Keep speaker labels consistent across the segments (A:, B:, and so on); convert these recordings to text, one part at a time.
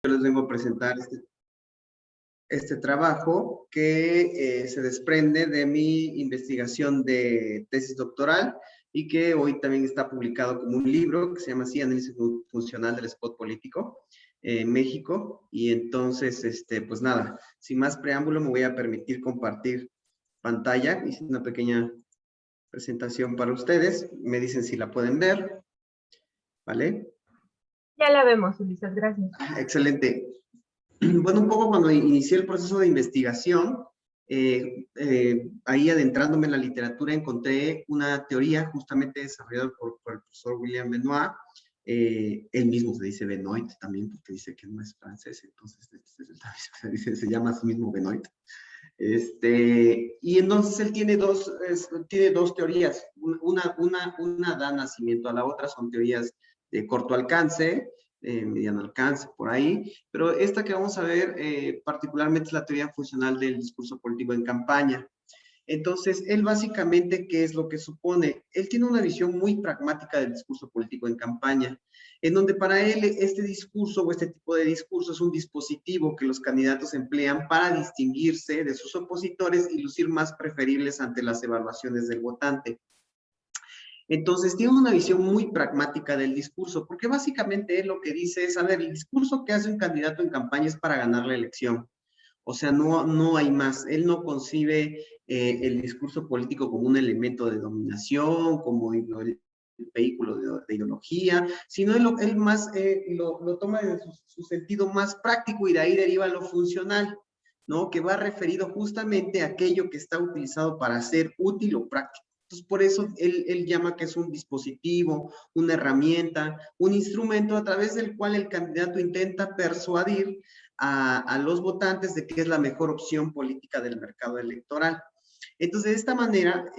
A: Yo les vengo a presentar este trabajo que se desprende de mi investigación de tesis doctoral y que hoy también está publicado como un libro que se llama así, Análisis Funcional del Spot Político en México. Y entonces, pues nada, sin más preámbulo, me voy a permitir compartir pantalla. Hice una pequeña presentación para ustedes. Me dicen si la pueden ver, ¿vale?
B: Ya la vemos, Ulises, gracias.
A: Excelente. Bueno, un poco cuando inicié el proceso de investigación, ahí adentrándome en la literatura encontré una teoría justamente desarrollada por el profesor William Benoit. Él mismo se dice Benoit también porque dice que no es francés, entonces se llama a sí mismo Benoit. Y entonces él tiene dos teorías. Una da nacimiento a la otra, son teorías de corto alcance, mediano alcance, por ahí. Pero esta que vamos a ver particularmente es la teoría funcional del discurso político en campaña. Entonces, él básicamente, ¿qué es lo que supone? Él tiene una visión muy pragmática del discurso político en campaña, en donde para él este discurso o este tipo de discurso es un dispositivo que los candidatos emplean para distinguirse de sus opositores y lucir más preferibles ante las evaluaciones del votante. Entonces, tiene una visión muy pragmática del discurso, porque básicamente él lo que dice es, a ver, el discurso que hace un candidato en campaña es para ganar la elección. O sea, no hay más. Él no concibe el discurso político como un elemento de dominación, como el vehículo de ideología, sino él más lo toma en su sentido más práctico y de ahí deriva lo funcional, ¿no? Que va referido justamente a aquello que está utilizado para ser útil o práctico. Entonces, por eso él llama que es un dispositivo, una herramienta, un instrumento a través del cual el candidato intenta persuadir a los votantes de que es la mejor opción política del mercado electoral. Entonces, de esta manera,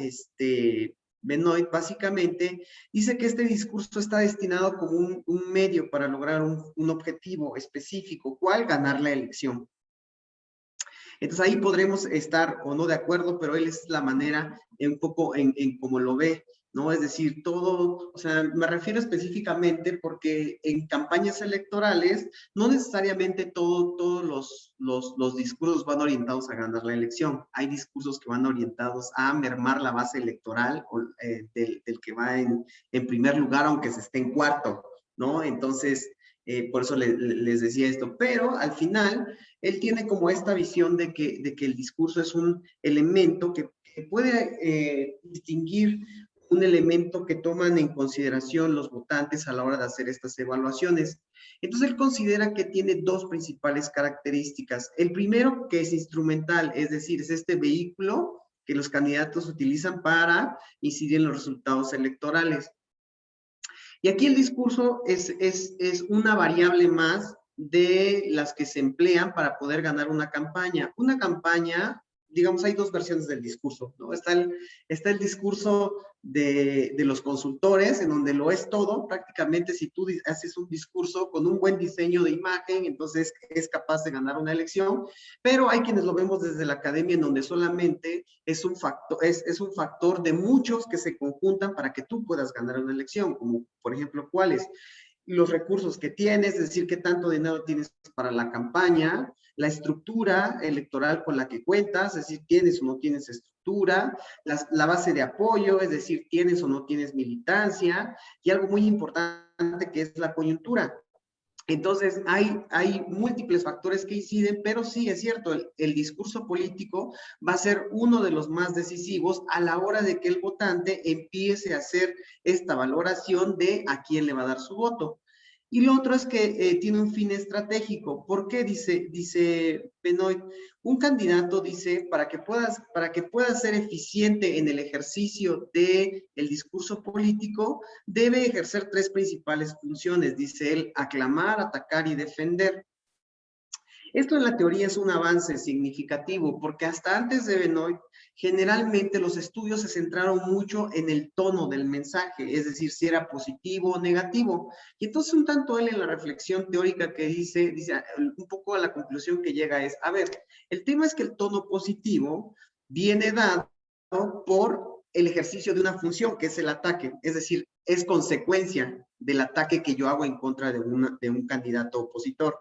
A: Benoit básicamente dice que este discurso está destinado como un medio para lograr un objetivo específico, ¿cuál? Ganar la elección. Entonces ahí podremos estar o no de acuerdo, pero él es la manera un poco en cómo lo ve, ¿no? Es decir, todo, o sea, me refiero específicamente porque en campañas electorales no necesariamente todos los discursos van orientados a ganar la elección. Hay discursos que van orientados a mermar la base electoral del que va en primer lugar, aunque se esté en cuarto, ¿no? Entonces, por eso les decía esto, pero al final él tiene como esta visión de que el discurso es un elemento que puede distinguir un elemento que toman en consideración los votantes a la hora de hacer estas evaluaciones. Entonces él considera que tiene dos principales características. El primero, que es instrumental, es decir, es este vehículo que los candidatos utilizan para incidir en los resultados electorales. Y aquí el discurso es una variable más de las que se emplean para poder ganar una campaña. Una campaña, digamos, hay dos versiones del discurso, ¿no? Está el discurso de los consultores, en donde lo es todo. Prácticamente, si tú haces un discurso con un buen diseño de imagen, entonces es capaz de ganar una elección. Pero hay quienes lo vemos desde la academia, en donde solamente es un factor de muchos que se conjuntan para que tú puedas ganar una elección, como por ejemplo, ¿cuáles? Los recursos que tienes, es decir, qué tanto dinero tienes para la campaña, la estructura electoral con la que cuentas, es decir, tienes o no tienes estructura, la base de apoyo, es decir, tienes o no tienes militancia, y algo muy importante que es la coyuntura. Entonces, hay múltiples factores que inciden, pero sí es cierto, el discurso político va a ser uno de los más decisivos a la hora de que el votante empiece a hacer esta valoración de a quién le va a dar su voto. Y lo otro es que tiene un fin estratégico. ¿Por qué? Dice Benoit, un candidato dice, para que pueda ser eficiente en el ejercicio del discurso político, debe ejercer tres principales funciones, dice él: aclamar, atacar y defender. Esto en la teoría es un avance significativo, porque hasta antes de Benoit, generalmente los estudios se centraron mucho en el tono del mensaje, es decir, si era positivo o negativo. Y entonces un tanto él en la reflexión teórica que dice un poco a la conclusión que llega es, a ver, el tema es que el tono positivo viene dado por el ejercicio de una función, que es el ataque, es decir, es consecuencia del ataque que yo hago en contra de un candidato opositor.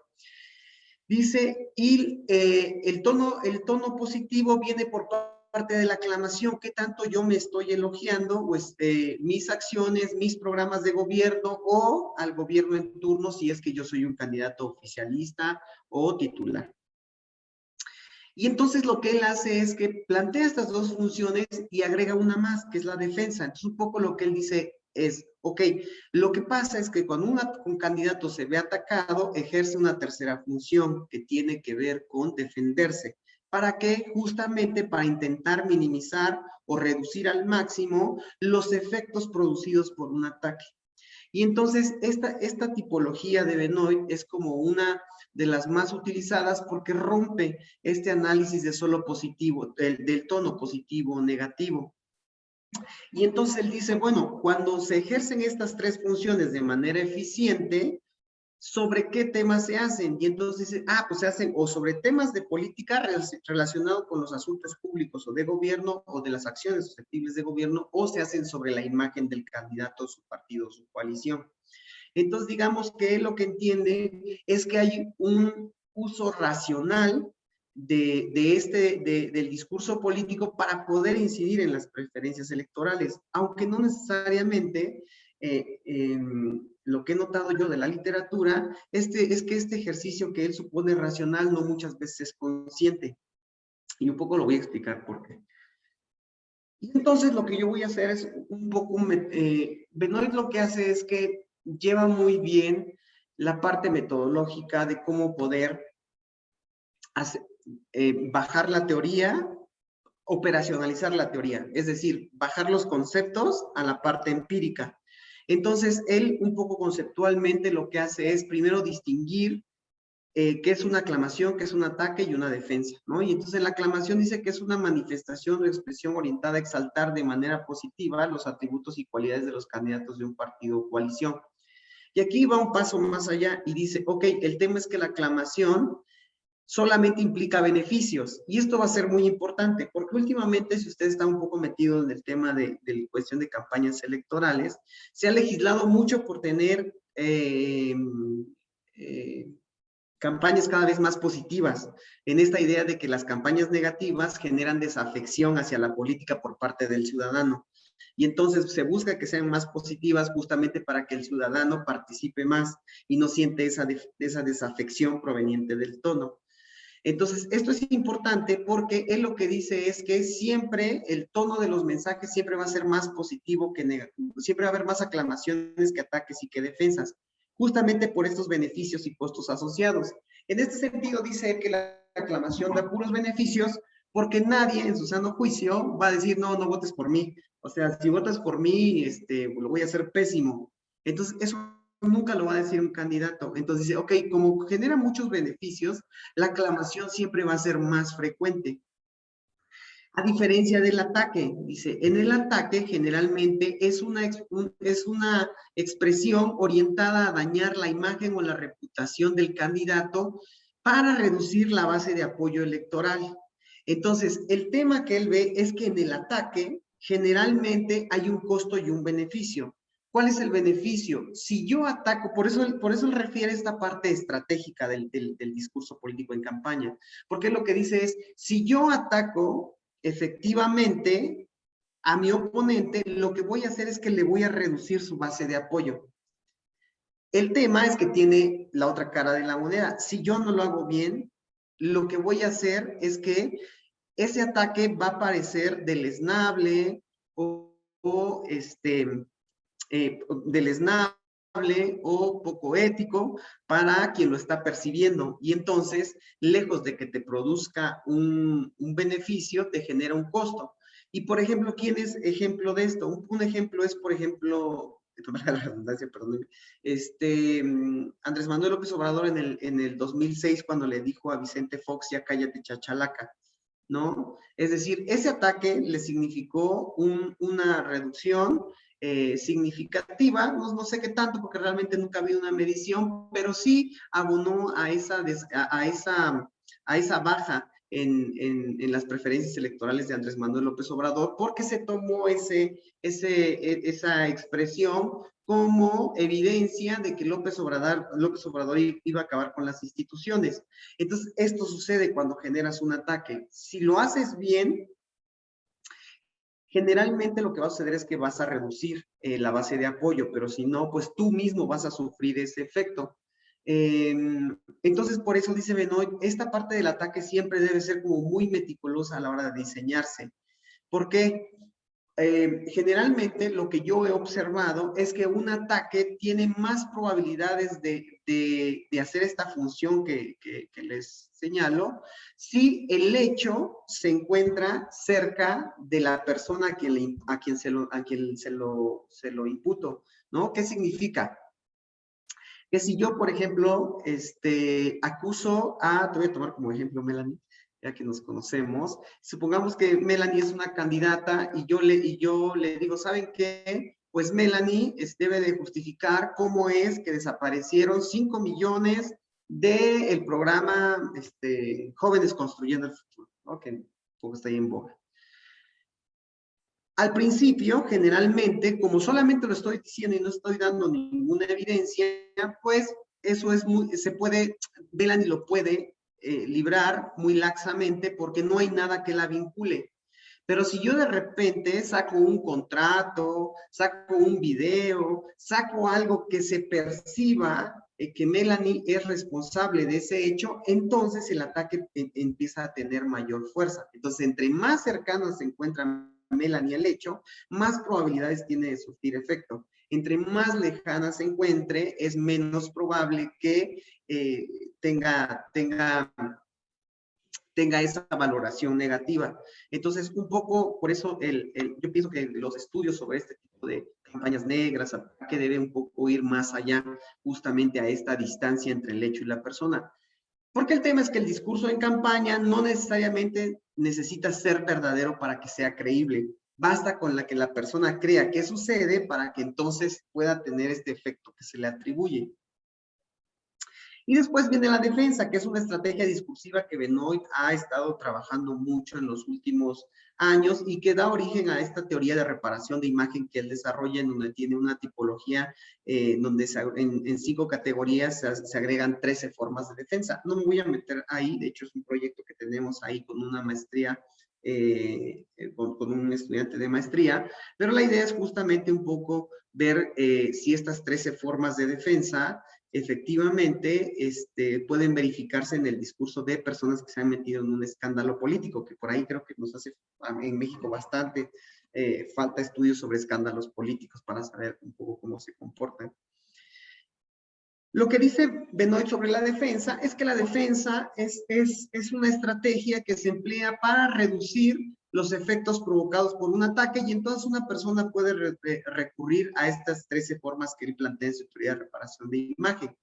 A: Dice, y el tono positivo viene por parte de la aclamación, qué tanto yo me estoy elogiando, pues mis acciones, mis programas de gobierno o al gobierno en turno si es que yo soy un candidato oficialista o titular. Y entonces lo que él hace es que plantea estas dos funciones y agrega una más, que es la defensa. Entonces un poco lo que él dice es, ok, lo que pasa es que cuando un candidato se ve atacado, ejerce una tercera función que tiene que ver con defenderse. ¿Para qué? Justamente para intentar minimizar o reducir al máximo los efectos producidos por un ataque. Y entonces esta tipología de Benoit es como una de las más utilizadas porque rompe este análisis de solo positivo, del tono positivo o negativo. Y entonces él dice, bueno, cuando se ejercen estas tres funciones de manera eficiente, ¿sobre qué temas se hacen? Y entonces dice, pues se hacen o sobre temas de política relacionados con los asuntos públicos o de gobierno o de las acciones susceptibles de gobierno, o se hacen sobre la imagen del candidato, su partido, su coalición. Entonces, digamos que lo que entiende es que hay un uso racional del discurso político para poder incidir en las preferencias electorales, aunque no necesariamente lo que he notado yo de la literatura es que este ejercicio que él supone racional no muchas veces es consciente. Y un poco lo voy a explicar por qué. Y entonces lo que yo voy a hacer es un poco, Benoit lo que hace es que lleva muy bien la parte metodológica de cómo poder bajar la teoría, operacionalizar la teoría, es decir, bajar los conceptos a la parte empírica. Entonces, él un poco conceptualmente lo que hace es primero distinguir qué es una aclamación, qué es un ataque y una defensa, ¿no? Y entonces la aclamación dice que es una manifestación o expresión orientada a exaltar de manera positiva los atributos y cualidades de los candidatos de un partido o coalición. Y aquí va un paso más allá y dice, ok, el tema es que la aclamación solamente implica beneficios. Y esto va a ser muy importante, porque últimamente, si usted está un poco metido en el tema de cuestión de campañas electorales, se ha legislado mucho por tener campañas cada vez más positivas, en esta idea de que las campañas negativas generan desafección hacia la política por parte del ciudadano. Y entonces se busca que sean más positivas justamente para que el ciudadano participe más y no siente esa desafección proveniente del tono. Entonces, esto es importante porque él lo que dice es que siempre el tono de los mensajes siempre va a ser más positivo que negativo. Siempre va a haber más aclamaciones que ataques y que defensas, justamente por estos beneficios y costos asociados. En este sentido, dice que la aclamación da puros beneficios porque nadie en su sano juicio va a decir, no, no votes por mí. O sea, si votas por mí, lo voy a hacer pésimo. Entonces, eso nunca lo va a decir un candidato. Entonces dice, ok, como genera muchos beneficios, la aclamación siempre va a ser más frecuente. A diferencia del ataque, dice, en el ataque generalmente es una expresión orientada a dañar la imagen o la reputación del candidato para reducir la base de apoyo electoral. Entonces, el tema que él ve es que en el ataque generalmente hay un costo y un beneficio. ¿Cuál es el beneficio? Si yo ataco, por eso él refiere a esta parte estratégica del discurso político en campaña, porque lo que dice es, si yo ataco efectivamente a mi oponente, lo que voy a hacer es que le voy a reducir su base de apoyo. El tema es que tiene la otra cara de la moneda. Si yo no lo hago bien, lo que voy a hacer es que ese ataque va a parecer deleznable o deleznable o poco ético para quien lo está percibiendo. Y entonces, lejos de que te produzca un beneficio, te genera un costo. Y, por ejemplo, ¿quién es ejemplo de esto? Un ejemplo es, por ejemplo, la redundancia, perdón, Andrés Manuel López Obrador en el 2006, cuando le dijo a Vicente Fox, ya cállate chachalaca, ¿no? Es decir, ese ataque le significó una reducción significativa, no sé qué tanto, porque realmente nunca ha habido una medición, pero sí abonó a esa baja en las preferencias electorales de Andrés Manuel López Obrador, porque se tomó esa expresión como evidencia de que López Obrador iba a acabar con las instituciones. Entonces, esto sucede cuando generas un ataque. Si lo haces bien, generalmente lo que va a suceder es que vas a reducir la base de apoyo, pero si no, pues tú mismo vas a sufrir ese efecto. Entonces, por eso dice Benoit, esta parte del ataque siempre debe ser como muy meticulosa a la hora de diseñarse. ¿Por qué? Generalmente lo que yo he observado es que un ataque tiene más probabilidades de hacer esta función que les señalo si el hecho se encuentra cerca de la persona a quien se lo imputo, ¿no? ¿Qué significa? Que si yo, por ejemplo, acuso te voy a tomar como ejemplo, Melanie, ya que nos conocemos, supongamos que Melanie es una candidata y yo le digo, ¿saben qué? Pues Melanie debe de justificar cómo es que desaparecieron 5 millones del programa Jóvenes Construyendo el Futuro, ¿no? Que poco está ahí en boga. Al principio, generalmente, como solamente lo estoy diciendo y no estoy dando ninguna evidencia, pues eso es Melanie lo puede librar muy laxamente porque no hay nada que la vincule. Pero si yo de repente saco un contrato, saco un video, saco algo que se perciba que Melanie es responsable de ese hecho, entonces el ataque empieza a tener mayor fuerza. Entonces, entre más cercanas se encuentran Melanie al hecho, más probabilidades tiene de surtir efecto. Entre más lejana se encuentre, es menos probable que tenga esa valoración negativa. Entonces, un poco, por eso yo pienso que los estudios sobre este tipo de campañas negras, que debe un poco ir más allá justamente a esta distancia entre el hecho y la persona. Porque el tema es que el discurso en campaña no necesariamente necesita ser verdadero para que sea creíble. Basta con que la persona crea que sucede para que entonces pueda tener este efecto que se le atribuye. Y después viene la defensa, que es una estrategia discursiva que Benoit ha estado trabajando mucho en los últimos años y que da origen a esta teoría de reparación de imagen que él desarrolla, en donde tiene una tipología donde en 5 categorías se agregan 13 formas de defensa. No me voy a meter ahí, de hecho es un proyecto que tenemos ahí con una maestría, con un estudiante de maestría, pero la idea es justamente un poco ver si estas 13 formas de defensa efectivamente pueden verificarse en el discurso de personas que se han metido en un escándalo político, que por ahí creo que nos hace en México bastante falta estudios sobre escándalos políticos para saber un poco cómo se comportan. Lo que dice Benoit sobre la defensa es que la defensa es una estrategia que se emplea para reducir los efectos provocados por un ataque, y entonces una persona puede recurrir a estas 13 formas que él plantea en su teoría de reparación de imagen.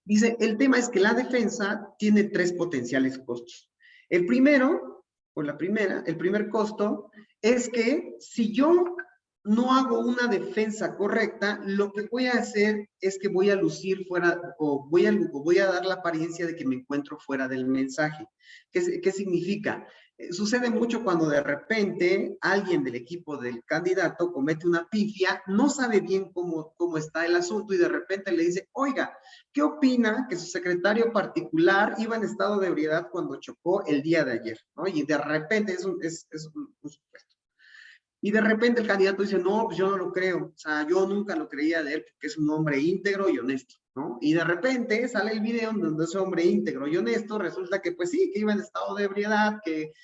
A: Dice, el tema es que la defensa tiene 3 potenciales costos. El primer costo es que si yo no hago una defensa correcta, lo que voy a hacer es que voy a lucir fuera, o voy a dar la apariencia de que me encuentro fuera del mensaje. ¿Qué significa? Sucede mucho cuando de repente alguien del equipo del candidato comete una pifia, no sabe bien cómo está el asunto y de repente le dice, oiga, ¿qué opina que su secretario particular iba en estado de ebriedad cuando chocó el día de ayer? ¿No? Y de repente es un supuesto. Y de repente el candidato dice, no, pues yo no lo creo, o sea, yo nunca lo creía de él porque es un hombre íntegro y honesto, ¿no? Y de repente sale el video donde ese hombre íntegro y honesto resulta que pues sí, que iba en estado de ebriedad, que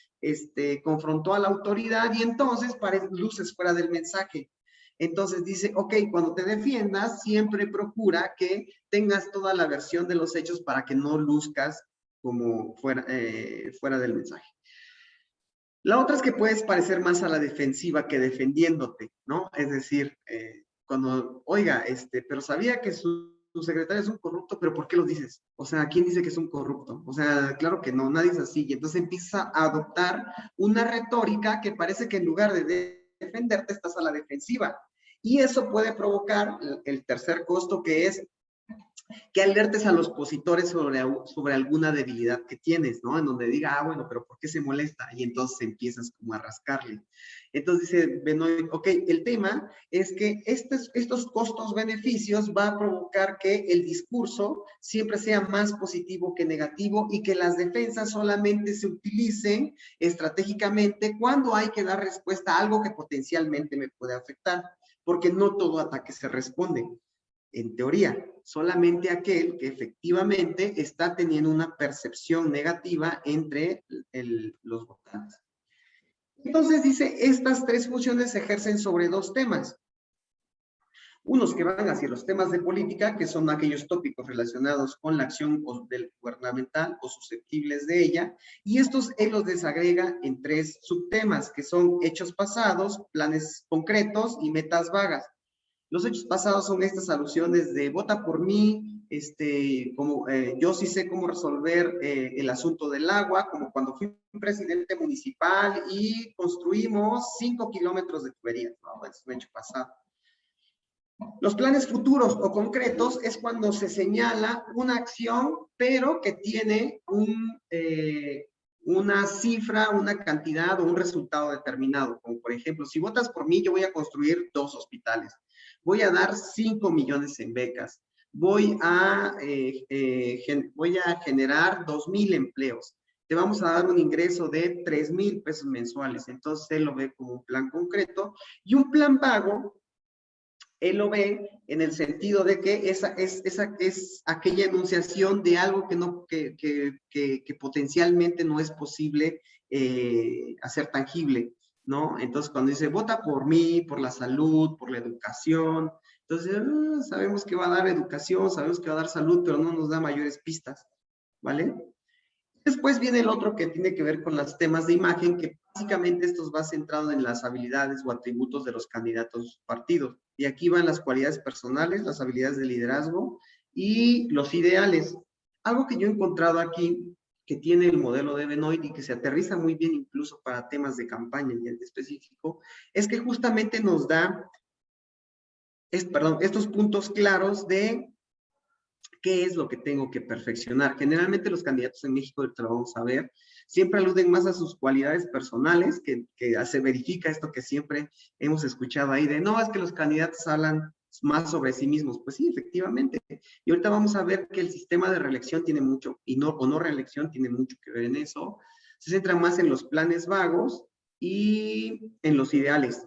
A: confrontó a la autoridad y entonces parece luces fuera del mensaje. Entonces dice, ok, cuando te defiendas, siempre procura que tengas toda la versión de los hechos para que no luzcas como fuera del mensaje. La otra es que puedes parecer más a la defensiva que defendiéndote, ¿no? Es decir, cuando, oiga, pero sabía que su secretario es un corrupto, pero ¿por qué lo dices? O sea, ¿quién dice que es un corrupto? O sea, claro que no, nadie es así. Y entonces empieza a adoptar una retórica que parece que en lugar de defenderte estás a la defensiva. Y eso puede provocar el tercer costo, que es que alertes a los positores sobre alguna debilidad que tienes, ¿no? En donde diga, bueno, pero ¿por qué se molesta? Y entonces empiezas como a rascarle. Entonces dice Benoit, ok, el tema es que estos costos-beneficios va a provocar que el discurso siempre sea más positivo que negativo y que las defensas solamente se utilicen estratégicamente cuando hay que dar respuesta a algo que potencialmente me puede afectar, porque no todo ataque se responde. En teoría, solamente aquel que efectivamente está teniendo una percepción negativa entre los votantes. Entonces dice, estas tres funciones se ejercen sobre dos temas. Unos que van hacia los temas de política, que son aquellos tópicos relacionados con la acción gubernamental o susceptibles de ella, y estos él los desagrega en tres subtemas, que son hechos pasados, planes concretos y metas vagas. Los hechos pasados son estas alusiones de vota por mí, yo sí sé cómo resolver el asunto del agua, como cuando fui presidente municipal y construimos 5 kilómetros de tuberías, ¿no? Es un hecho pasado. Los planes futuros o concretos es cuando se señala una acción, pero que tiene una cifra, una cantidad o un resultado determinado. Como por ejemplo, si votas por mí, yo voy a construir 2 hospitales. Voy a dar 5 millones en becas. Voy a generar 2,000 empleos. Te vamos a dar un ingreso de 3,000 pesos mensuales. Entonces, él lo ve como un plan concreto. Y un plan vago, él lo ve en el sentido de que esa es aquella enunciación de algo que potencialmente no es posible hacer tangible, ¿no? Entonces, cuando dice, vota por mí, por la salud, por la educación, entonces, sabemos que va a dar educación, sabemos que va a dar salud, pero no nos da mayores pistas, ¿vale? Después viene el otro que tiene que ver con los temas de imagen, que básicamente estos va centrado en las habilidades o atributos de los candidatos partidos. Y aquí van las cualidades personales, las habilidades de liderazgo y los ideales. Algo que yo he encontrado aquí, que tiene el modelo de Benoit y que se aterriza muy bien incluso para temas de campaña y en específico, es que justamente nos da, estos puntos claros de ¿qué es lo que tengo que perfeccionar? Generalmente los candidatos en México, ahorita lo vamos a ver, siempre aluden más a sus cualidades personales, que se verifica esto que siempre hemos escuchado ahí de, no, es que los candidatos hablan más sobre sí mismos. Pues sí, efectivamente. Y ahorita vamos a ver que el sistema de reelección tiene mucho, o no reelección tiene mucho que ver en eso. Se centra más en los planes vagos y en los ideales.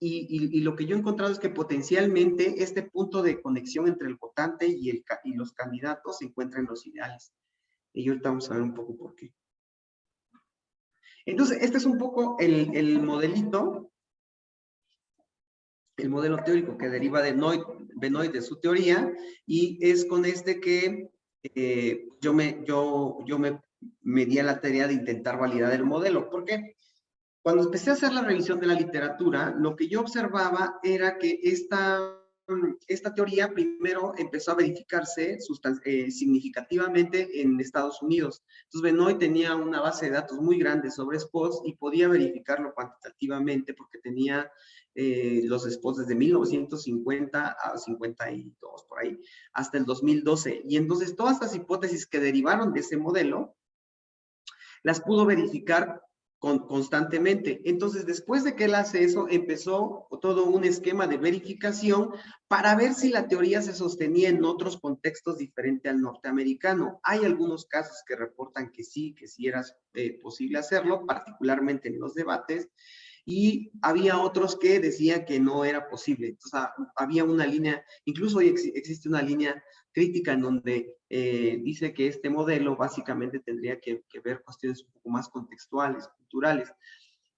A: Y lo que yo he encontrado es que potencialmente este punto de conexión entre el votante y los candidatos se encuentra en los ideales. Y ahorita vamos a ver un poco por qué. Entonces, este es un poco el modelito, el modelo teórico que deriva de Benoit de su teoría, y es con este que yo me di a la tarea de intentar validar el modelo. ¿Por qué? Cuando empecé a hacer la revisión de la literatura, lo que yo observaba era que esta teoría primero empezó a verificarse significativamente en Estados Unidos. Entonces, Benoit tenía una base de datos muy grande sobre spots y podía verificarlo cuantitativamente porque tenía los spots desde 1950 a 52, por ahí, hasta el 2012. Y entonces, todas estas hipótesis que derivaron de ese modelo, las pudo verificar constantemente. Entonces, después de que él hace eso, empezó todo un esquema de verificación para ver si la teoría se sostenía en otros contextos diferentes al norteamericano. Hay algunos casos que reportan que sí era posible hacerlo, particularmente en los debates, y había otros que decían que no era posible. Entonces, había una línea, incluso hoy existe una línea crítica en donde dice que este modelo básicamente tendría que ver cuestiones un poco más contextuales, culturales,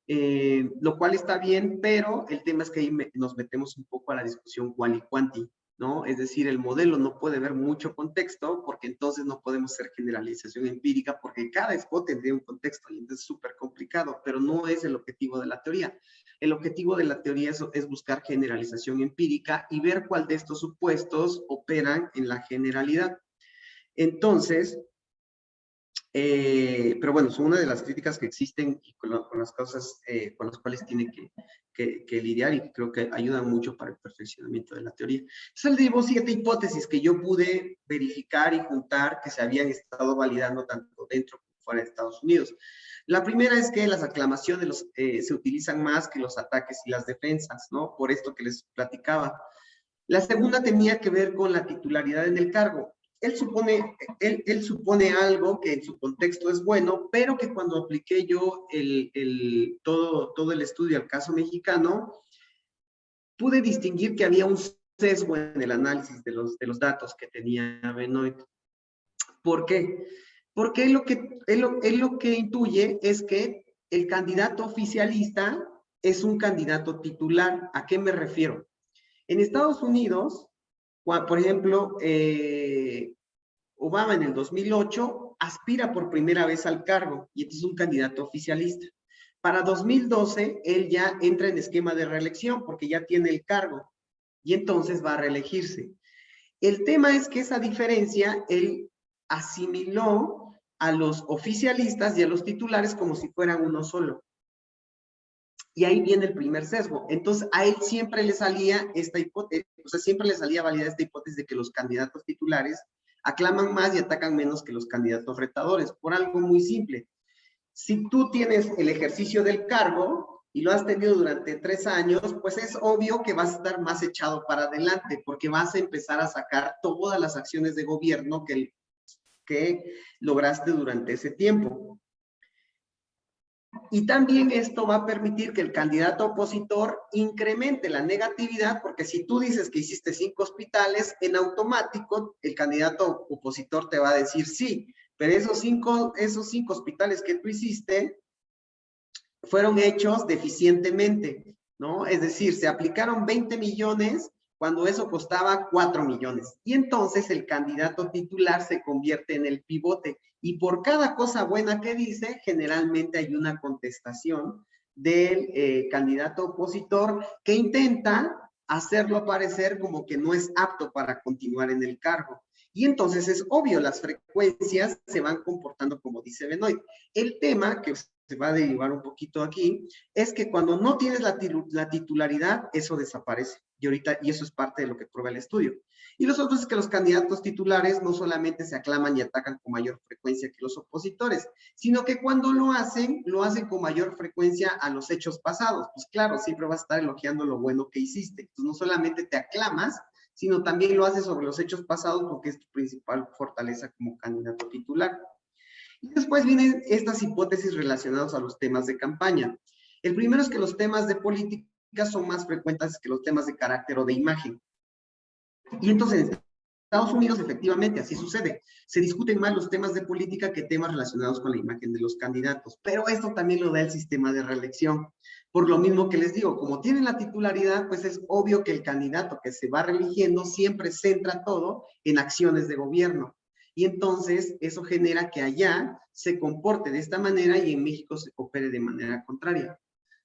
A: lo cual está bien, pero el tema es que ahí nos metemos un poco a la discusión quali-quanti, ¿no? Es decir, el modelo no puede ver mucho contexto porque entonces no podemos hacer generalización empírica porque cada spot tendría un contexto y entonces es súper complicado, pero no es el objetivo de la teoría. El objetivo de la teoría es buscar generalización empírica y ver cuál de estos supuestos operan en la generalidad. Entonces, Pero bueno, son una de las críticas que existen y con las cosas con las cuales tiene que lidiar y que creo que ayudan mucho para el perfeccionamiento de la teoría. Entonces, él dio 7 hipótesis que yo pude verificar y juntar que se habían estado validando tanto dentro como fuera de Estados Unidos. La primera es que las aclamaciones se utilizan más que los ataques y las defensas, ¿no? Por esto que les platicaba. La segunda tenía que ver con la titularidad en el cargo. Él supone algo que en su contexto es bueno, pero que cuando apliqué yo todo el estudio al caso mexicano, pude distinguir que había un sesgo en el análisis de los datos que tenía Benoit. ¿Por qué? Porque él lo que intuye es que el candidato oficialista es un candidato titular. ¿A qué me refiero? En Estados Unidos, por ejemplo, Obama en el 2008 aspira por primera vez al cargo y este es un candidato oficialista. Para 2012, él ya entra en esquema de reelección porque ya tiene el cargo y entonces va a reelegirse. El tema es que esa diferencia, él asimiló a los oficialistas y a los titulares como si fueran uno solo. Y ahí viene el primer sesgo. Entonces, a él siempre le salía esta hipótesis, o sea, siempre le salía válida esta hipótesis de que los candidatos titulares aclaman más y atacan menos que los candidatos retadores, por algo muy simple. Si tú tienes el ejercicio del cargo y lo has tenido durante 3 años, pues es obvio que vas a estar más echado para adelante, porque vas a empezar a sacar todas las acciones de gobierno que lograste durante ese tiempo. Y también esto va a permitir que el candidato opositor incremente la negatividad, porque si tú dices que hiciste 5 hospitales, en automático el candidato opositor te va a decir sí, pero esos cinco hospitales que tú hiciste fueron hechos deficientemente, ¿no? Es decir, se aplicaron 20 millones cuando eso costaba 4 millones. Y entonces el candidato titular se convierte en el pivote. Y por cada cosa buena que dice, generalmente hay una contestación del candidato opositor que intenta hacerlo parecer como que no es apto para continuar en el cargo. Y entonces es obvio, las frecuencias se van comportando como dice Benoit. El tema que se va a derivar un poquito aquí, es que cuando no tienes la titularidad, eso desaparece. Y eso es parte de lo que prueba el estudio. Y los otros es que los candidatos titulares no solamente se aclaman y atacan con mayor frecuencia que los opositores, sino que cuando lo hacen con mayor frecuencia a los hechos pasados. Pues claro, siempre vas a estar elogiando lo bueno que hiciste. Entonces no solamente te aclamas, sino también lo haces sobre los hechos pasados porque es tu principal fortaleza como candidato titular. Y después vienen estas hipótesis relacionadas a los temas de campaña. El primero es que los temas de política son más frecuentes que los temas de carácter o de imagen. Y entonces, en Estados Unidos, efectivamente, así sucede. Se discuten más los temas de política que temas relacionados con la imagen de los candidatos. Pero esto también lo da el sistema de reelección. Por lo mismo que les digo, como tienen la titularidad, pues es obvio que el candidato que se va reeligiendo siempre centra todo en acciones de gobierno. Y entonces eso genera que allá se comporte de esta manera y en México se opere de manera contraria.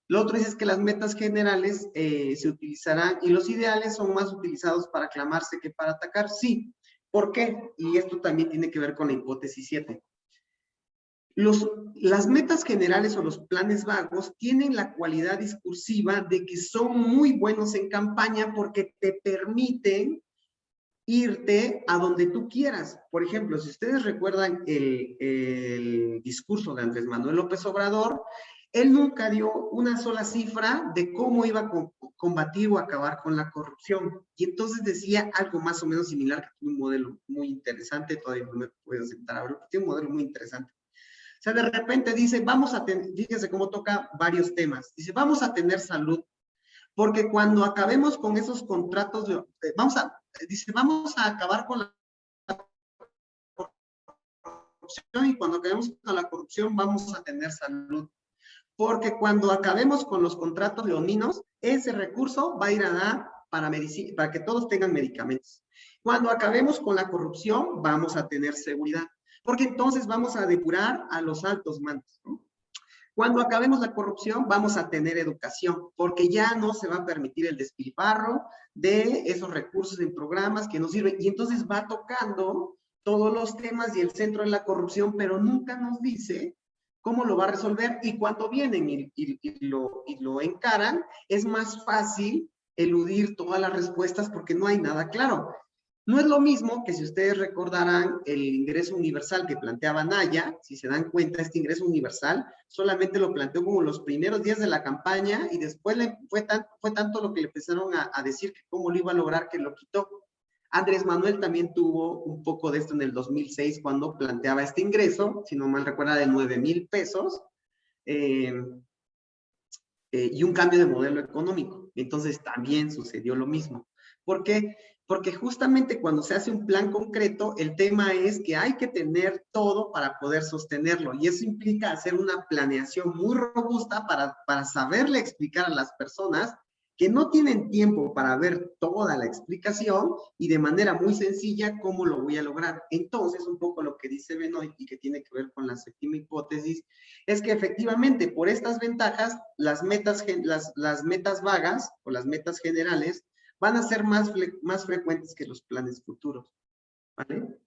A: Lo otro es que las metas generales se utilizarán y los ideales son más utilizados para aclamarse que para atacar. Sí. ¿Por qué? Y esto también tiene que ver con la hipótesis 7. Las metas generales o los planes vagos tienen la cualidad discursiva de que son muy buenos en campaña porque te permiten irte a donde tú quieras. Por ejemplo, si ustedes recuerdan el discurso de Andrés Manuel López Obrador, él nunca dio una sola cifra de cómo iba a combatir o acabar con la corrupción. Y entonces decía algo más o menos similar, que tiene un modelo muy interesante, todavía no me puedo sentar a verlo, tiene un modelo muy interesante. O sea, de repente dice, vamos a tener, fíjense cómo toca varios temas. Dice, vamos a tener salud, porque cuando acabemos con esos contratos, vamos a acabar con la corrupción y cuando acabemos con la corrupción vamos a tener salud. Porque cuando acabemos con los contratos leoninos, ese recurso va a ir a dar para que todos tengan medicamentos. Cuando acabemos con la corrupción, vamos a tener seguridad, porque entonces vamos a depurar a los altos mandos, ¿no? Cuando acabemos la corrupción, vamos a tener educación, porque ya no se va a permitir el despilfarro de esos recursos en programas que nos sirven. Y entonces va tocando todos los temas y el centro de la corrupción, pero nunca nos dice cómo lo va a resolver, y cuando vienen y lo encaran, es más fácil eludir todas las respuestas porque no hay nada claro. No es lo mismo que si ustedes recordarán el ingreso universal que planteaba Naya. Si se dan cuenta, este ingreso universal solamente lo planteó como los primeros días de la campaña, y después fue tanto lo que le empezaron a decir que cómo lo iba a lograr que lo quitó. Andrés Manuel también tuvo un poco de esto en el 2006 cuando planteaba este ingreso, si no mal recuerda, de 9,000 pesos, y un cambio de modelo económico. Entonces también sucedió lo mismo. ¿Por qué? Porque justamente cuando se hace un plan concreto, el tema es que hay que tener todo para poder sostenerlo, y eso implica hacer una planeación muy robusta para saberle explicar a las personas que no tienen tiempo para ver toda la explicación, y de manera muy sencilla cómo lo voy a lograr. Entonces, un poco lo que dice Benoit y que tiene que ver con la séptima hipótesis, es que efectivamente por estas ventajas, las metas vagas o las metas generales van a ser más frecuentes que los planes futuros, ¿vale?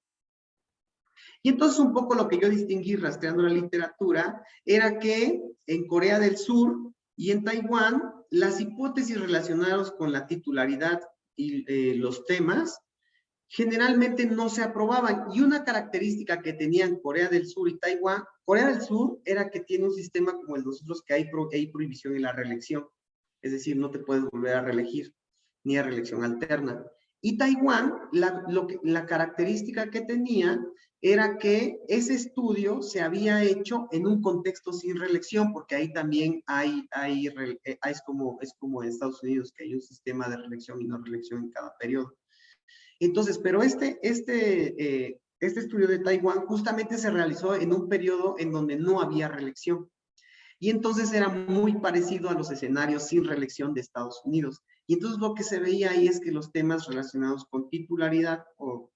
A: Y entonces un poco lo que yo distinguí rastreando la literatura era que en Corea del Sur y en Taiwán, las hipótesis relacionadas con la titularidad y los temas generalmente no se aprobaban. Y una característica que tenían Corea del Sur y Taiwán, Corea del Sur era que tiene un sistema como el de nosotros, que hay prohibición en la reelección. Es decir, no te puedes volver a reelegir, ni a reelección alterna. Y Taiwán, la característica que tenía era que ese estudio se había hecho en un contexto sin reelección, porque ahí también es como en Estados Unidos, que hay un sistema de reelección y no reelección en cada periodo. Entonces, pero este estudio de Taiwán justamente se realizó en un periodo en donde no había reelección. Y entonces era muy parecido a los escenarios sin reelección de Estados Unidos. Y entonces lo que se veía ahí es que los temas relacionados con titularidad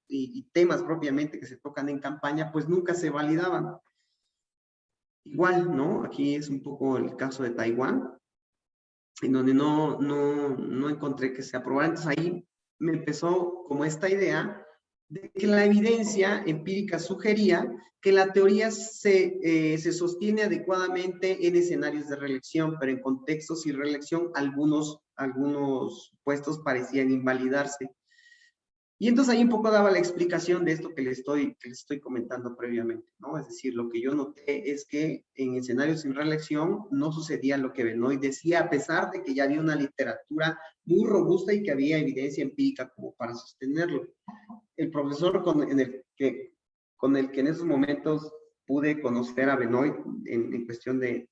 A: y temas propiamente que se tocan en campaña, pues nunca se validaban. Igual, ¿no? Aquí es un poco el caso de Taiwán, en donde no encontré que se aprobara. Entonces ahí me empezó como esta idea de que la evidencia empírica sugería que la teoría se sostiene adecuadamente en escenarios de reelección, pero en contextos sin reelección algunos puestos parecían invalidarse. Y entonces ahí un poco daba la explicación de esto que les estoy comentando previamente, ¿no? Es decir, lo que yo noté es que en escenarios sin reelección no sucedía lo que Benoit decía, a pesar de que ya había una literatura muy robusta y que había evidencia empírica como para sostenerlo. El profesor con el que en esos momentos pude conocer a Benoit en cuestión de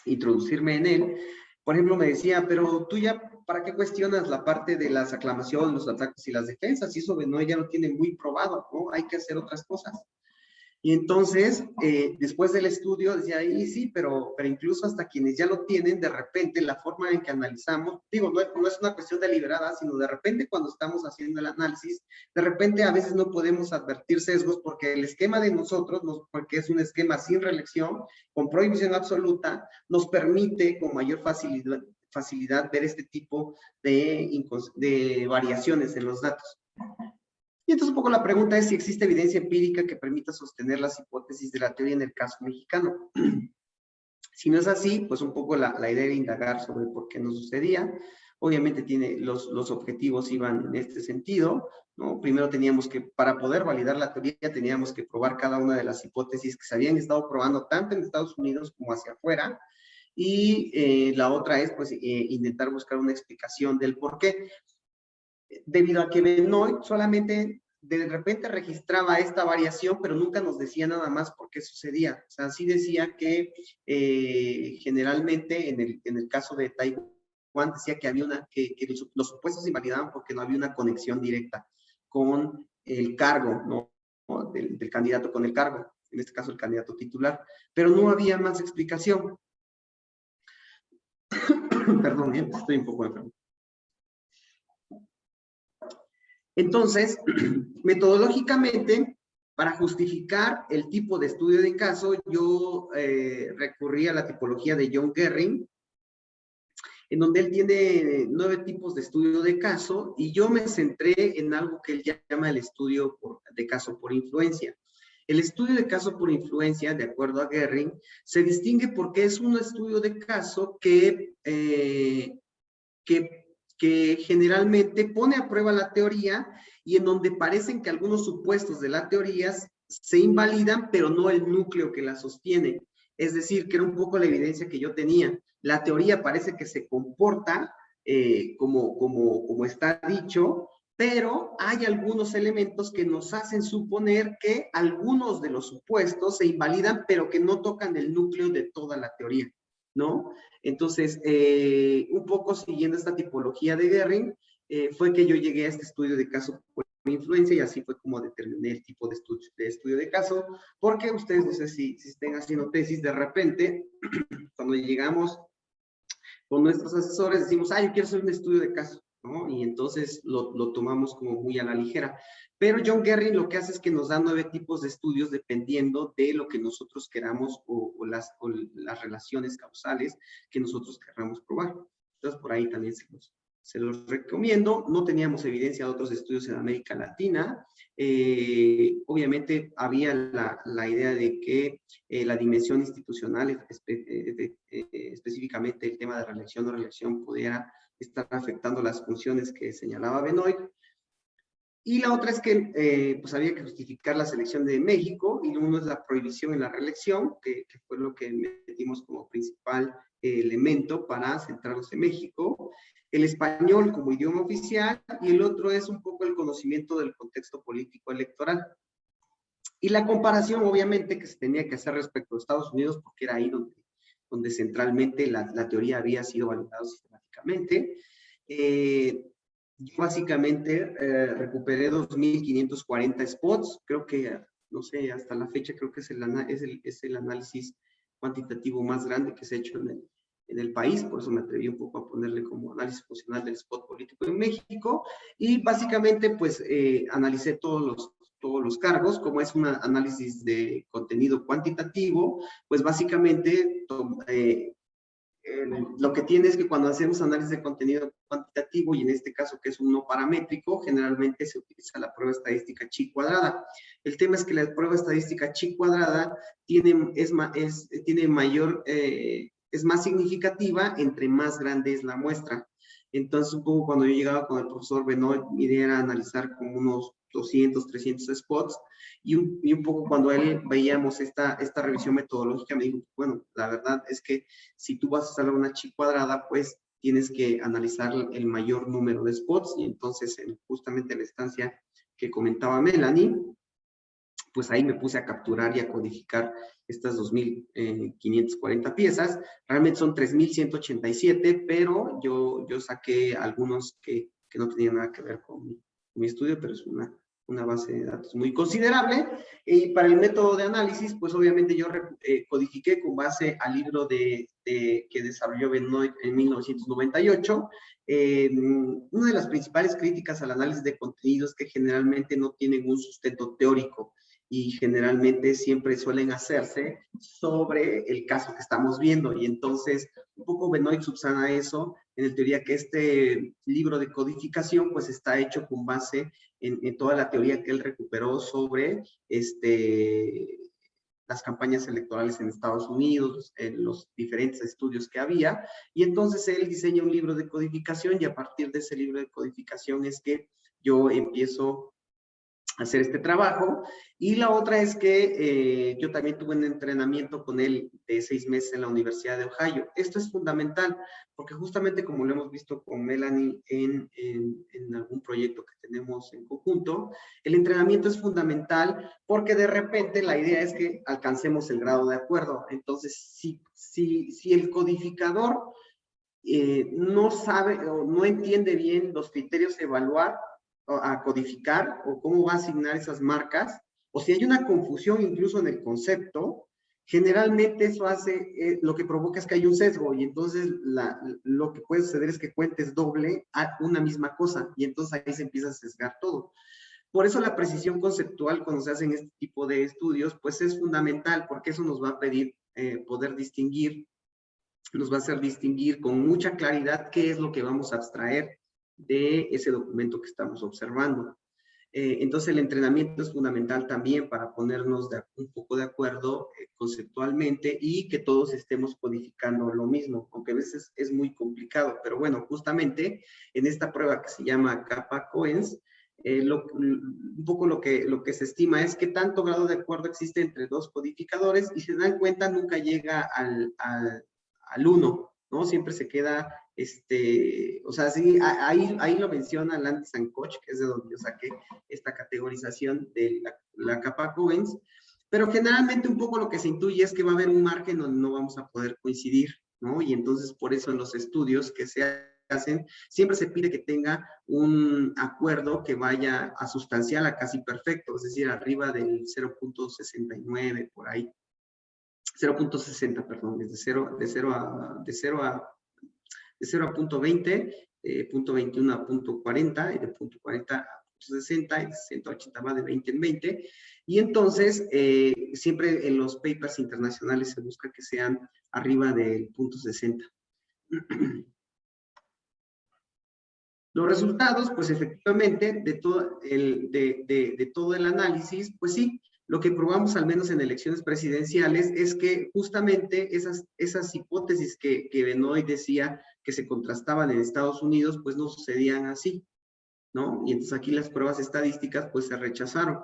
A: introducirme en él, por ejemplo, me decía, pero tú ya, ¿para qué cuestionas la parte de las aclamaciones, los ataques y las defensas? Y eso Benoit ya lo tiene muy probado, ¿no? Hay que hacer otras cosas. Y entonces, después del estudio, decía, ahí sí, pero incluso hasta quienes ya lo tienen, de repente, la forma en que analizamos, digo, no es una cuestión deliberada, sino de repente cuando estamos haciendo el análisis, de repente a veces no podemos advertir sesgos porque el esquema de nosotros, porque es un esquema sin reelección, con prohibición absoluta, nos permite con mayor facilidad ver este tipo de variaciones en los datos. Y entonces un poco la pregunta es si existe evidencia empírica que permita sostener las hipótesis de la teoría en el caso mexicano. Si no es así, pues un poco la idea de indagar sobre por qué no sucedía. Obviamente los objetivos iban en este sentido, ¿no? Primero teníamos que, para poder validar la teoría, teníamos que probar cada una de las hipótesis que se habían estado probando tanto en Estados Unidos como hacia afuera. Y la otra es, pues, intentar buscar una explicación del por qué. Debido a que Benoit solamente de repente registraba esta variación, pero nunca nos decía nada más por qué sucedía. O sea, sí decía que generalmente en el caso de Taiwán decía que había que los supuestos se invalidaban porque no había una conexión directa con el cargo, ¿no? Del candidato con el cargo, en este caso el candidato titular, pero no había más explicación. Perdón, estoy un poco enfermo. Entonces, metodológicamente, para justificar el tipo de estudio de caso, yo recurrí a la tipología de John Gerring, en donde él tiene 9 tipos de estudio de caso, y yo me centré en algo que él llama el estudio de caso por influencia. El estudio de caso por influencia, de acuerdo a Guerring, se distingue porque es un estudio de caso que generalmente pone a prueba la teoría y en donde parecen que algunos supuestos de la teoría se invalidan, pero no el núcleo que la sostiene. Es decir, que era un poco la evidencia que yo tenía. La teoría parece que se comporta como está dicho, pero hay algunos elementos que nos hacen suponer que algunos de los supuestos se invalidan, pero que no tocan el núcleo de toda la teoría, ¿no? Entonces, un poco siguiendo esta tipología de Guerring, fue que yo llegué a este estudio de caso por influencia, y así fue como determiné el tipo de estudio de caso, porque ustedes, no sé si estén haciendo tesis, de repente, cuando llegamos con nuestros asesores, decimos, yo quiero hacer un estudio de caso, ¿no? Y entonces lo tomamos como muy a la ligera. Pero John Guerring lo que hace es que nos da 9 tipos de estudios dependiendo de lo que nosotros queramos o las relaciones causales que nosotros queramos probar. Entonces, por ahí también se los recomiendo. No teníamos evidencia de otros estudios en América Latina. Obviamente había la idea de que la dimensión institucional, específicamente el tema de reelección o reelección, pudiera estar afectando las funciones que señalaba Benoit. Y la otra es que pues había que justificar la selección de México, y uno es la prohibición en la reelección, que fue lo que metimos como principal elemento para centrarnos en México, el español como idioma oficial, y el otro es un poco el conocimiento del contexto político electoral. Y la comparación, obviamente, que se tenía que hacer respecto a Estados Unidos, porque era ahí donde centralmente la teoría había sido validada sistemáticamente. Yo básicamente recuperé 2.540 spots, creo que, no sé, hasta la fecha creo que es el análisis cuantitativo más grande que se ha hecho en el país, por eso me atreví un poco a ponerle como análisis funcional del spot político en México, y básicamente pues analicé todos los cargos. Como es un análisis de contenido cuantitativo, pues básicamente lo que tiene es que cuando hacemos análisis de contenido cuantitativo, y en este caso que es un no paramétrico, generalmente se utiliza la prueba estadística chi cuadrada. El tema es que la prueba estadística chi cuadrada es más significativa entre más grande es la muestra. Entonces, un poco cuando yo llegaba con el profesor Benoit, mi idea era analizar como unos 200, 300 spots, y un poco cuando él veíamos esta revisión metodológica, me dijo, bueno, la verdad es que si tú vas a hacer una chi cuadrada, pues tienes que analizar el mayor número de spots, y entonces justamente la estancia que comentaba Melanie, pues ahí me puse a capturar y a codificar estas 2.540 piezas. Realmente son 3.187, pero yo saqué algunos que no tenían nada que ver con mi estudio, pero es una base de datos muy considerable. Y para el método de análisis, pues obviamente yo codifiqué con base al libro que desarrolló Benoit en 1998. Una de las principales críticas al análisis de contenidos es que generalmente no tienen un sustento teórico, y generalmente siempre suelen hacerse sobre el caso que estamos viendo. Y entonces, un poco Benoit subsana eso en la teoría que este libro de codificación pues está hecho con base en toda la teoría que él recuperó sobre las campañas electorales en Estados Unidos, en los diferentes estudios que había, y entonces él diseña un libro de codificación, y a partir de ese libro de codificación es que yo empiezo hacer este trabajo. Y la otra es que yo también tuve un entrenamiento con él de 6 meses en la Universidad de Ohio. Esto es fundamental porque justamente como lo hemos visto con Melanie en algún proyecto que tenemos en conjunto, el entrenamiento es fundamental porque de repente la idea es que alcancemos el grado de acuerdo. Entonces, si el codificador no sabe o no entiende bien los criterios de evaluar, a codificar, o cómo va a asignar esas marcas, o si hay una confusión incluso en el concepto, generalmente eso lo que provoca es que hay un sesgo, y entonces lo que puede suceder es que cuentes doble a una misma cosa, y entonces ahí se empieza a sesgar todo. Por eso la precisión conceptual cuando se hacen este tipo de estudios, pues es fundamental, porque eso nos va a pedir poder distinguir nos va a hacer distinguir con mucha claridad qué es lo que vamos a abstraer de ese documento que estamos observando. Entonces el entrenamiento es fundamental también para ponernos un poco de acuerdo conceptualmente y que todos estemos codificando lo mismo, aunque a veces es muy complicado, pero bueno, justamente en esta prueba que se llama Kappa-Coens, un poco lo que se estima es que tanto grado de acuerdo existe entre dos codificadores y si se dan cuenta nunca llega al 1, ¿no? Siempre se queda, o sea, sí, ahí lo menciona Landis and Koch, que es de donde yo saqué esta categorización de la Kappa-Coens, pero generalmente un poco lo que se intuye es que va a haber un margen donde no vamos a poder coincidir, ¿no? Y entonces por eso en los estudios que se hacen, siempre se pide que tenga un acuerdo que vaya a sustancial a casi perfecto, es decir, arriba del 0.69 por ahí. 0.60, perdón, de 0 a punto 20, punto 21 a punto 40, y de punto 40 a punto 60, y de 60 a 80 va de 20 en 20. Y entonces, siempre en los papers internacionales se busca que sean arriba del punto 60. Los resultados, pues efectivamente, de todo el análisis, pues sí, lo que probamos al menos en elecciones presidenciales es que justamente esas hipótesis que Benoit decía que se contrastaban en Estados Unidos, pues no sucedían así, ¿no? Y entonces aquí las pruebas estadísticas pues se rechazaron.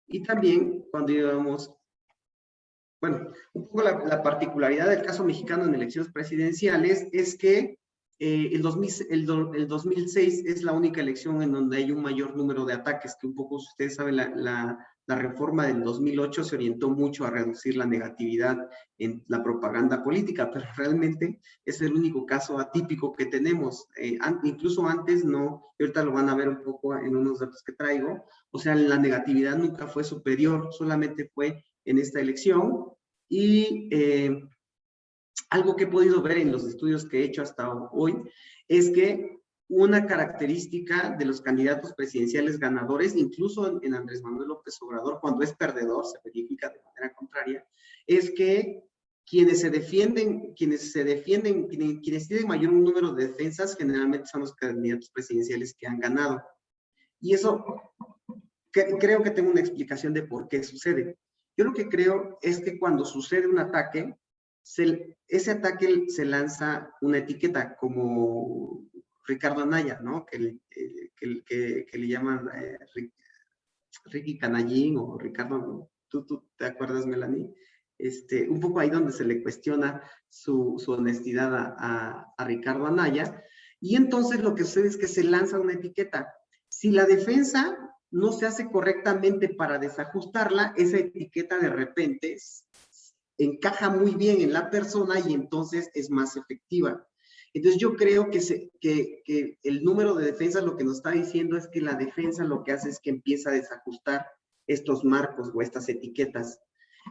A: Y también cuando íbamos, bueno, un poco la particularidad del caso mexicano en elecciones presidenciales es que el 2006 es la única elección en donde hay un mayor número de ataques, que un poco, ustedes saben, la reforma del 2008 se orientó mucho a reducir la negatividad en la propaganda política, pero realmente es el único caso atípico que tenemos. Incluso antes no, y ahorita lo van a ver un poco en unos datos que traigo, o sea, la negatividad nunca fue superior, solamente fue en esta elección. Y algo que he podido ver en los estudios que he hecho hasta hoy es que una característica de los candidatos presidenciales ganadores, incluso en Andrés Manuel López Obrador, cuando es perdedor, se verifica de manera contraria, es que quienes tienen mayor número de defensas, generalmente son los candidatos presidenciales que han ganado. Y eso, creo que tengo una explicación de por qué sucede. Yo lo que creo es que cuando sucede un ataque, ese ataque se lanza una etiqueta como Ricardo Anaya, ¿no? Que le llaman Ricky Canallín o Ricardo, ¿tú te acuerdas, Melanie? Un poco ahí donde se le cuestiona su honestidad a Ricardo Anaya. Y entonces lo que sucede es que se lanza una etiqueta. Si la defensa no se hace correctamente para desajustarla, esa etiqueta de repente encaja muy bien en la persona y entonces es más efectiva. Entonces yo creo que el número de defensas lo que nos está diciendo es que la defensa lo que hace es que empieza a desajustar estos marcos o estas etiquetas.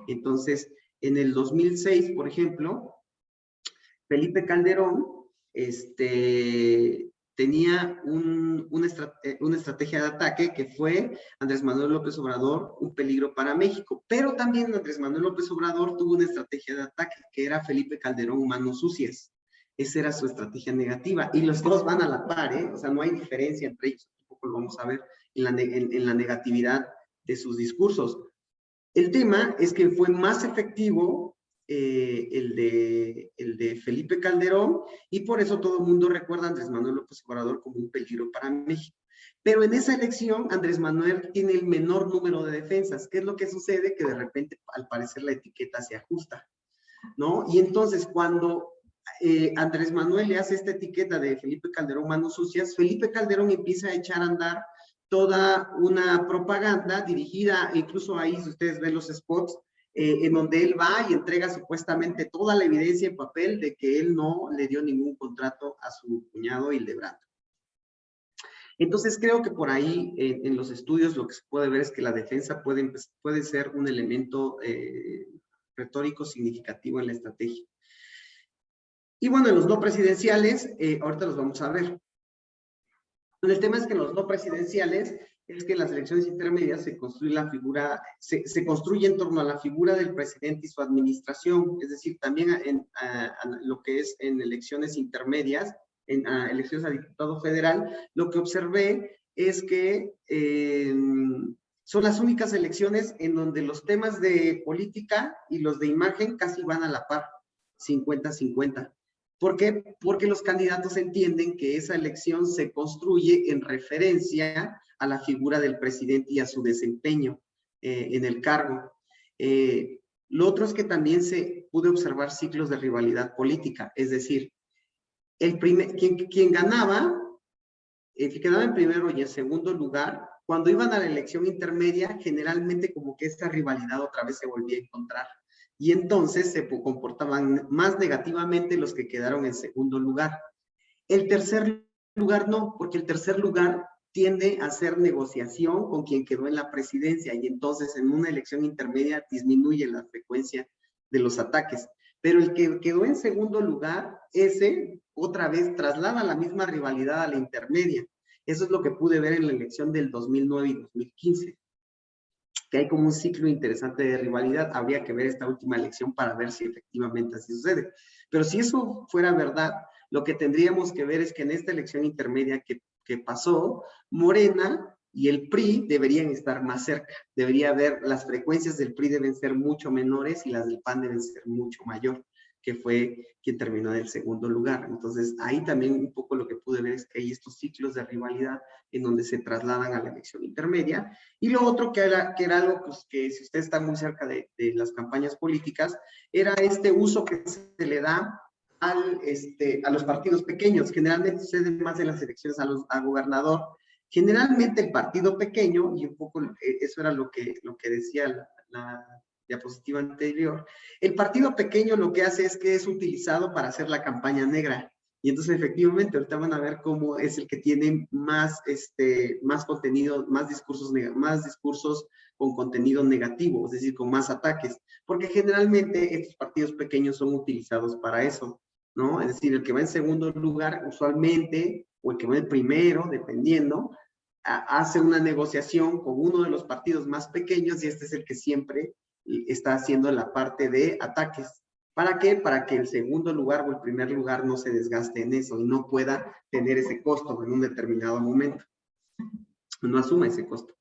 A: Entonces, en el 2006, por ejemplo, Felipe Calderón tenía una estrategia de ataque que fue Andrés Manuel López Obrador, un peligro para México. Pero también Andrés Manuel López Obrador tuvo una estrategia de ataque que era Felipe Calderón, manos sucias. Esa era su estrategia negativa. Y los dos van a la par, ¿eh? O sea, no hay diferencia entre ellos. Tampoco lo vamos a ver en la negatividad de sus discursos. El tema es que fue más efectivo el de Felipe Calderón, y por eso todo el mundo recuerda a Andrés Manuel López Obrador como un peligro para México. Pero en esa elección, Andrés Manuel tiene el menor número de defensas. ¿Qué es lo que sucede? Que de repente, al parecer, la etiqueta se ajusta, ¿no? Y entonces, cuando Andrés Manuel le hace esta etiqueta de Felipe Calderón manos sucias, Felipe Calderón empieza a echar a andar toda una propaganda dirigida, incluso ahí, si ustedes ven los spots, en donde él va y entrega supuestamente toda la evidencia en papel de que él no le dio ningún contrato a su cuñado Hildebrand. Entonces creo que por ahí en los estudios lo que se puede ver es que la defensa puede ser un elemento retórico significativo en la estrategia. Y bueno, en los no presidenciales, ahorita los vamos a ver. El tema es que en los no presidenciales, es que en las elecciones intermedias se construye la figura, se construye en torno a la figura del presidente y su administración, es decir, también a lo que es en elecciones intermedias, en elecciones a diputado federal, lo que observé es que son las únicas elecciones en donde los temas de política y los de imagen casi van a la par, 50-50. ¿Por qué? Porque los candidatos entienden que esa elección se construye en referencia a la figura del presidente y a su desempeño en el cargo. Lo otro es que también se pude observar ciclos de rivalidad política, es decir, quien ganaba, el que quedaba en primero y en segundo lugar, cuando iban a la elección intermedia, generalmente como que esta rivalidad otra vez se volvía a encontrar. Y entonces se comportaban más negativamente los que quedaron en segundo lugar. El tercer lugar no, porque el tercer lugar tiende a hacer negociación con quien quedó en la presidencia y entonces en una elección intermedia disminuye la frecuencia de los ataques. Pero el que quedó en segundo lugar, ese otra vez traslada la misma rivalidad a la intermedia. Eso es lo que pude ver en la elección del 2009 y 2015, que hay como un ciclo interesante de rivalidad. Habría que ver esta última elección para ver si efectivamente así sucede. Pero si eso fuera verdad, lo que tendríamos que ver es que en esta elección intermedia que pasó, Morena y el PRI deberían estar más cerca. Debería haber, las frecuencias del PRI deben ser mucho menores y las del PAN deben ser mucho mayor, que fue quien terminó en el segundo lugar. Entonces, ahí también un poco lo que pude ver es que hay estos ciclos de rivalidad en donde se trasladan a la elección intermedia. Y lo otro que era algo pues, que si usted está muy cerca de las campañas políticas, era este uso que se le da a los partidos pequeños. Generalmente sucede más en las elecciones a gobernador. Generalmente el partido pequeño, y un poco eso era lo que decía la diapositiva anterior, el partido pequeño lo que hace es que es utilizado para hacer la campaña negra. Y entonces efectivamente ahorita van a ver cómo es el que tiene más contenido, más discursos con contenido negativo, es decir, con más ataques, porque generalmente estos partidos pequeños son utilizados para eso, ¿no? Es decir, el que va en segundo lugar usualmente, o el que va en primero, dependiendo, hace una negociación con uno de los partidos más pequeños y este es el que siempre está haciendo la parte de ataques. ¿Para qué? Para que el segundo lugar o el primer lugar no se desgaste en eso y no pueda tener ese costo en un determinado momento. No asuma ese costo.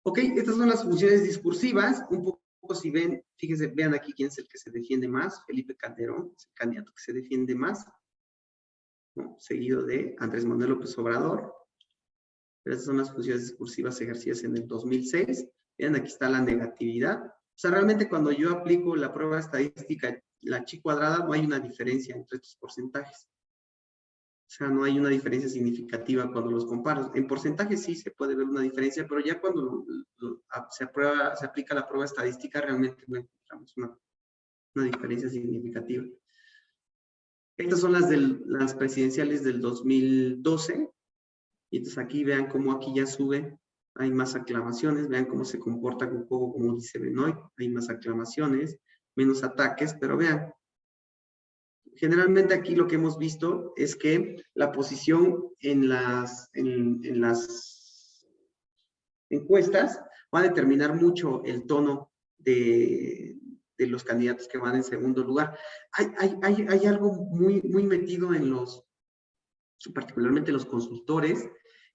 A: Ok, estas son las funciones discursivas. Un poco si ven, fíjense, vean aquí quién es el que se defiende más. Felipe Calderón es el candidato que se defiende más, ¿no? Seguido de Andrés Manuel López Obrador. Estas son las funciones discursivas ejercidas en el 2006. Vean, aquí está la negatividad. O sea, realmente cuando yo aplico la prueba estadística, la chi cuadrada, no hay una diferencia entre estos porcentajes. O sea, no hay una diferencia significativa cuando los comparo. En porcentaje sí se puede ver una diferencia, pero ya cuando se aplica la prueba estadística, realmente no encontramos una diferencia significativa. Estas son las presidenciales del 2012. Y entonces aquí vean cómo aquí ya sube, hay más aclamaciones, vean cómo se comporta un poco como dice Benoit, hay más aclamaciones, menos ataques, pero vean, generalmente aquí lo que hemos visto es que la posición en las encuestas va a determinar mucho el tono de los candidatos que van en segundo lugar. Hay algo muy metido en particularmente los consultores,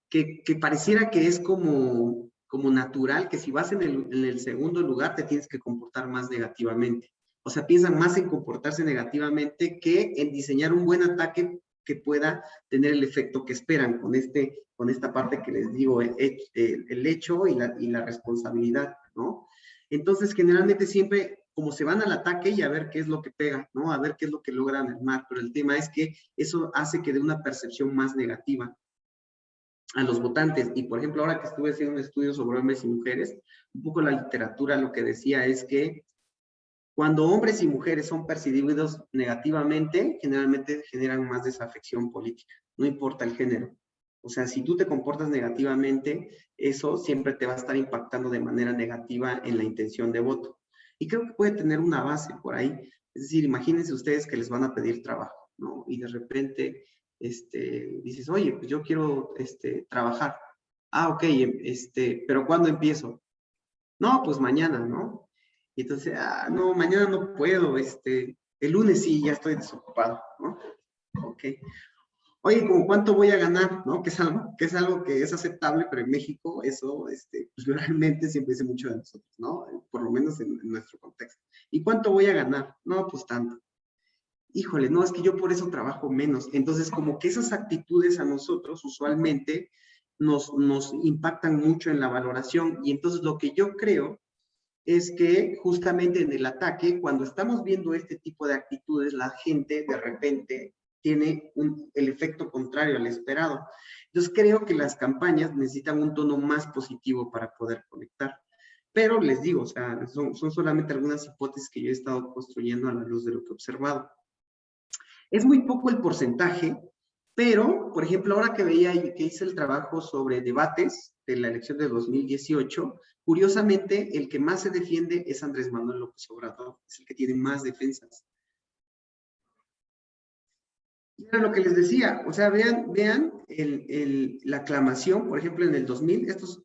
A: que pareciera que es como natural, que si vas en el segundo lugar te tienes que comportar más negativamente. O sea, piensan más en comportarse negativamente que en diseñar un buen ataque que pueda tener el efecto que esperan con esta parte que les digo, el hecho y la responsabilidad, ¿no? Entonces, generalmente siempre como se van al ataque y a ver qué es lo que pega, ¿no? A ver qué es lo que logran armar, pero el tema es que eso hace que dé una percepción más negativa a los votantes. Y por ejemplo, ahora que estuve haciendo un estudio sobre hombres y mujeres, un poco la literatura lo que decía es que cuando hombres y mujeres son percibidos negativamente, generalmente generan más desafección política, no importa el género. O sea, si tú te comportas negativamente, eso siempre te va a estar impactando de manera negativa en la intención de voto. Y creo que puede tener una base por ahí. Es decir, imagínense ustedes que les van a pedir trabajo, ¿no? Y de repente dices, oye, pues yo quiero trabajar. Ah, ok, pero ¿cuándo empiezo? No, pues mañana, ¿no? Y entonces, no, mañana no puedo, el lunes sí, ya estoy desocupado, ¿no? Ok. Oye, ¿cómo cuánto voy a ganar? ¿No? Que es algo que es aceptable, pero en México eso, pues realmente siempre dice mucho de nosotros, ¿no? Por lo menos en nuestro contexto. ¿Y cuánto voy a ganar? No, pues tanto. Híjole, no, es que yo por eso trabajo menos. Entonces, como que esas actitudes a nosotros usualmente nos impactan mucho en la valoración. Y entonces lo que yo creo es que justamente en el ataque, cuando estamos viendo este tipo de actitudes, la gente de repente tiene el efecto contrario al esperado. Entonces creo que las campañas necesitan un tono más positivo para poder conectar. Pero les digo, o sea, son solamente algunas hipótesis que yo he estado construyendo a la luz de lo que he observado. Es muy poco el porcentaje, pero, por ejemplo, ahora que veía que hice el trabajo sobre debates de la elección de 2018, curiosamente, el que más se defiende es Andrés Manuel López Obrador, es el que tiene más defensas. Y era lo que les decía, o sea, vean la aclamación, por ejemplo, en el 2000, estos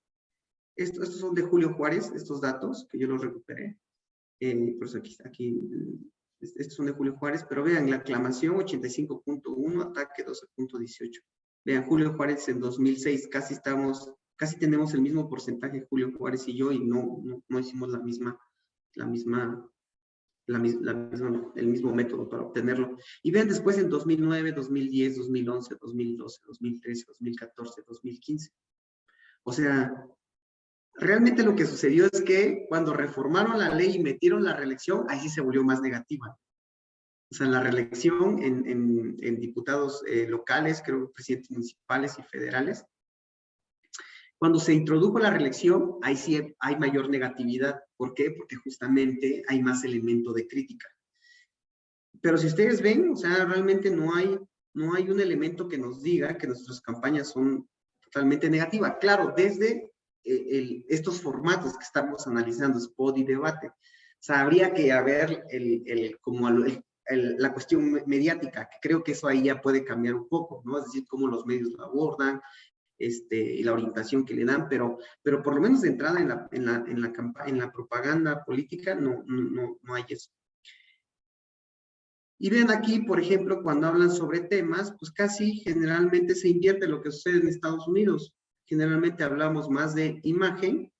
A: son de Julio Juárez, estos datos, que yo los recuperé, por eso aquí estos son de Julio Juárez, pero vean, la aclamación 85.1, ataque 12.18. Vean, Julio Juárez en 2006, casi tenemos el mismo porcentaje, Julio Juárez y yo, y no hicimos el mismo método para obtenerlo. Y vean después en 2009, 2010, 2011, 2012, 2013, 2014, 2015. O sea, realmente lo que sucedió es que cuando reformaron la ley y metieron la reelección, ahí sí se volvió más negativa. O sea, la reelección en diputados locales, creo, presidentes municipales y federales, cuando se introdujo la reelección, ahí sí hay mayor negatividad. ¿Por qué? Porque justamente hay más elemento de crítica. Pero si ustedes ven, o sea, realmente no hay un elemento que nos diga que nuestras campañas son totalmente negativas. Claro, desde estos formatos que estamos analizando, spot y debate, o sea, habría que haber la cuestión mediática, que creo que eso ahí ya puede cambiar un poco, ¿no? Es decir, cómo los medios lo abordan, y la orientación que le dan, pero por lo menos de entrada en la propaganda política no hay eso. Y ven aquí, por ejemplo, cuando hablan sobre temas, pues casi generalmente se invierte lo que sucede en Estados Unidos. Generalmente hablamos más de imagen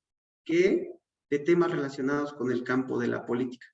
A: que de temas relacionados con el campo de la política.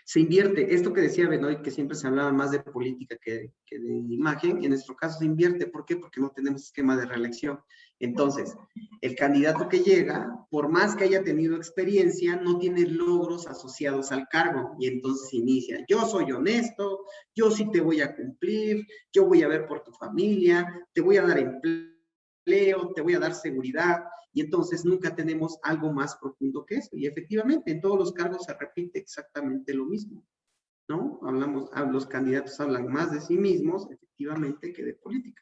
A: Se invierte, esto que decía Benoit, que siempre se hablaba más de política que de imagen, en nuestro caso se invierte. ¿Por qué? Porque no tenemos esquema de reelección. Entonces, el candidato que llega, por más que haya tenido experiencia, no tiene logros asociados al cargo, y entonces inicia: yo soy honesto, yo sí te voy a cumplir, yo voy a ver por tu familia, te voy a dar empleo, te voy a dar seguridad. Y entonces nunca tenemos algo más profundo que eso. Y efectivamente, en todos los cargos se repite exactamente lo mismo, ¿no? Los candidatos hablan más de sí mismos, efectivamente, que de política.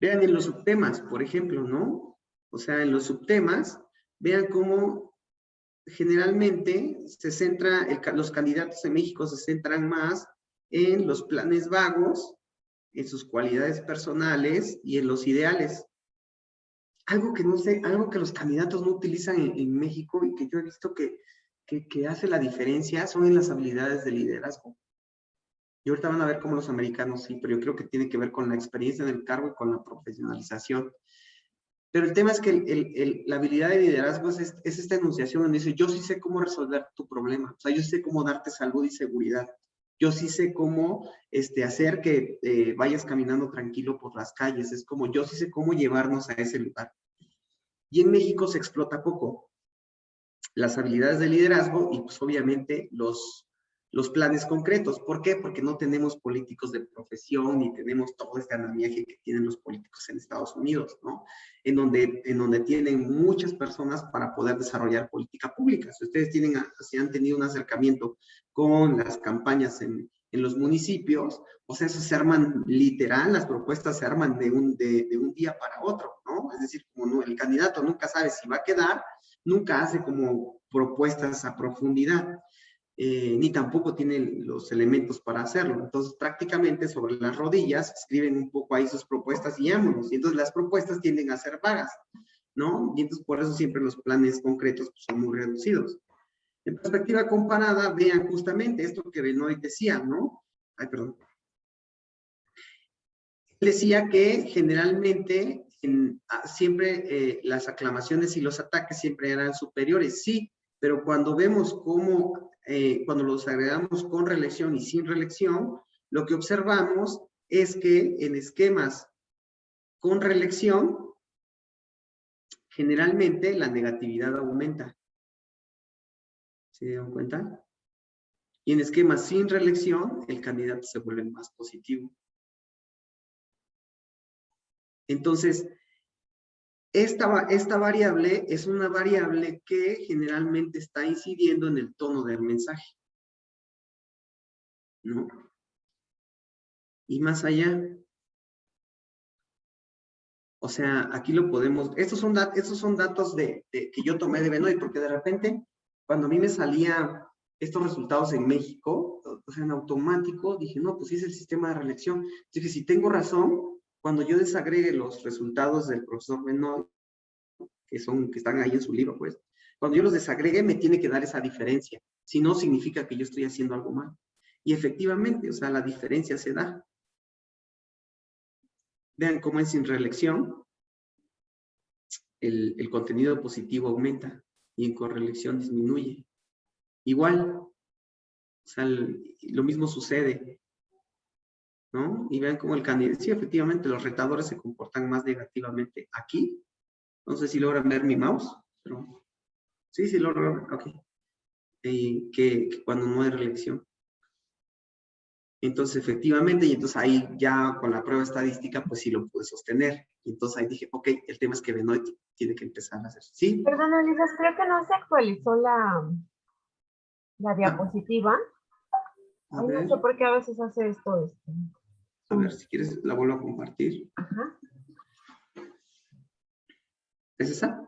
A: Vean en los subtemas, por ejemplo, ¿no? O sea, en los subtemas, vean cómo generalmente los candidatos en México se centran más en los planes vagos, en sus cualidades personales y en los ideales. Algo que no sé, algo que los candidatos no utilizan en México y que yo he visto que hace la diferencia son en las habilidades de liderazgo. Y ahorita van a ver cómo los americanos sí, pero yo creo que tiene que ver con la experiencia en el cargo y con la profesionalización. Pero el tema es que la habilidad de liderazgo es esta enunciación donde dice: yo sí sé cómo resolver tu problema, o sea, yo sé cómo darte salud y seguridad, yo sí sé cómo hacer que vayas caminando tranquilo por las calles, es como yo sí sé cómo llevarnos a ese lugar. Y en México se explota poco las habilidades de liderazgo y pues obviamente los planes concretos. ¿Por qué? Porque no tenemos políticos de profesión ni tenemos todo este andamiaje que tienen los políticos en Estados Unidos, ¿no? En donde tienen muchas personas para poder desarrollar política pública. Si ustedes si han tenido un acercamiento con las campañas en los municipios, o sea, eso se arman literal, las propuestas se arman de un día para otro, ¿no? Es decir, como el candidato nunca sabe si va a quedar, nunca hace como propuestas a profundidad. ni tampoco tiene los elementos para hacerlo. Entonces, prácticamente sobre las rodillas escriben un poco ahí sus propuestas y vámonos. Y entonces las propuestas tienden a ser vagas, ¿no? Y entonces por eso siempre los planes concretos pues, son muy reducidos. En perspectiva comparada, vean justamente esto que Benoit decía, ¿no? Ay, perdón. Decía que generalmente siempre las aclamaciones y los ataques siempre eran superiores, sí, pero cuando vemos cómo, cuando los agregamos con reelección y sin reelección, lo que observamos es que en esquemas con reelección, generalmente la negatividad aumenta. ¿Se dieron cuenta? Y en esquemas sin reelección, el candidato se vuelve más positivo. Entonces, esta variable es una variable que generalmente está incidiendo en el tono del mensaje, ¿no? Y más allá, o sea, aquí lo podemos, estos son datos que yo tomé de Benoit, porque de repente, cuando a mí me salían estos resultados en México, o sea, en automático, dije, no, pues sí es el sistema de reelección. Dije, si tengo razón, cuando yo desagregue los resultados del profesor Benoit, que están ahí en su libro, pues, cuando yo los desagregue, me tiene que dar esa diferencia. Si no, significa que yo estoy haciendo algo mal. Y efectivamente, o sea, la diferencia se da. Vean cómo es sin reelección, el contenido positivo aumenta y en correlección disminuye. Igual, o sea, lo mismo sucede, ¿no? Y vean cómo el candidato, sí, efectivamente, los retadores se comportan más negativamente aquí. No sé si logran ver mi mouse, pero sí, sí logran ver, ok. Que cuando no hay reelección. Entonces, efectivamente, y entonces ahí ya con la prueba estadística, pues sí lo pude sostener. Y entonces ahí dije, ok, el tema es que Benoit tiene que empezar a hacer. ¿Sí?
B: Perdón, Ulises, creo que no se actualizó la diapositiva.
A: A
B: Ay, no
A: ver,
B: sé por qué a veces hace esto.
A: si quieres la vuelvo a compartir.
B: Ajá.
A: ¿Es esa?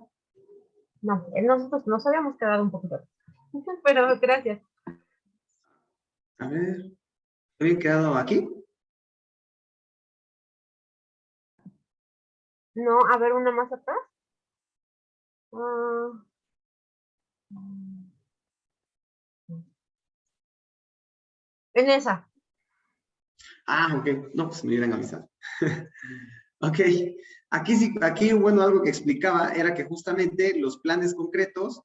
B: No, nosotros nos habíamos quedado un poquito. Pero gracias.
A: A ver, ¿habían quedado aquí?
B: No, a ver, una más atrás. Ah, en esa.
A: Ah, ok. No, pues me hubieran avisado. Ok. Aquí sí, aquí, bueno, algo que explicaba era que justamente los planes concretos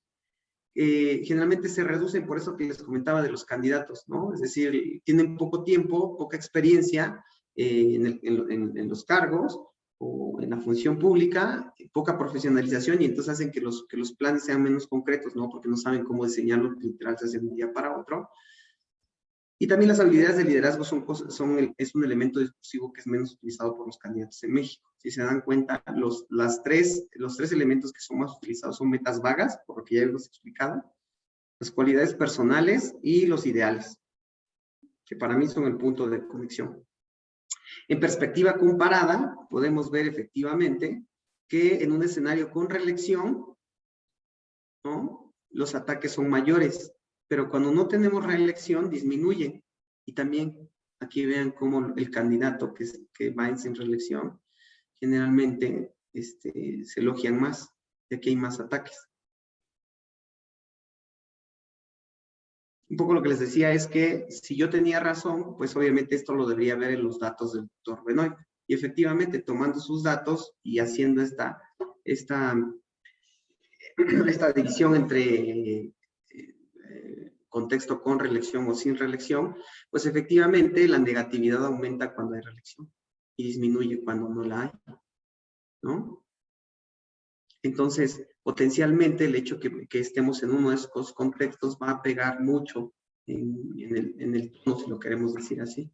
A: generalmente se reducen por eso que les comentaba de los candidatos, ¿no? Es decir, tienen poco tiempo, poca experiencia en los cargos o en la función pública, poca profesionalización y entonces hacen que los planes sean menos concretos, ¿no? Porque no saben cómo diseñarlo, literal, se hace de un día para otro. Y también las habilidades de liderazgo es un elemento discursivo que es menos utilizado por los candidatos en México. Si se dan cuenta, los tres elementos que son más utilizados son metas vagas, por lo que ya hemos explicado, las cualidades personales y los ideales, que para mí son el punto de conexión. En perspectiva comparada, podemos ver efectivamente que en un escenario con reelección, ¿no? Los ataques son mayores, pero cuando no tenemos reelección disminuye. Y también aquí vean cómo el candidato que va en sin reelección, generalmente se elogian más, ya que hay más ataques. Un poco lo que les decía es que si yo tenía razón, pues obviamente esto lo debería ver en los datos del doctor Benoit. Y efectivamente, tomando sus datos y haciendo esta división entre contexto con reelección o sin reelección, pues efectivamente la negatividad aumenta cuando hay reelección y disminuye cuando no la hay, ¿no? Entonces, potencialmente el hecho que estemos en uno de esos contextos va a pegar mucho en el tono, si lo queremos decir así.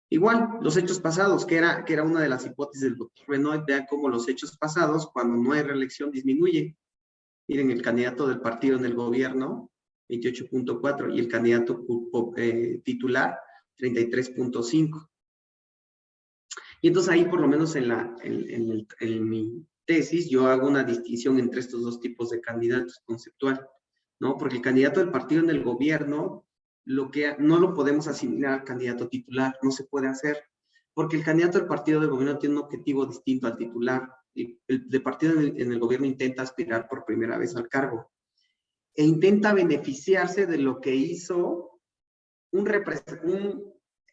A: Igual, los hechos pasados, que era una de las hipótesis del doctor Benoit, vean cómo los hechos pasados, cuando no hay reelección, disminuyen. Miren, el candidato del partido en el gobierno, 28.4, y el candidato titular, 33.5. Y entonces ahí, por lo menos en mi tesis, yo hago una distinción entre estos dos tipos de candidatos conceptual. ¿no? Porque el candidato del partido en el gobierno, no lo podemos asimilar al candidato titular, no se puede hacer, porque el candidato del partido del gobierno tiene un objetivo distinto al titular. El partido en el gobierno intenta aspirar por primera vez al cargo e intenta beneficiarse de lo que hizo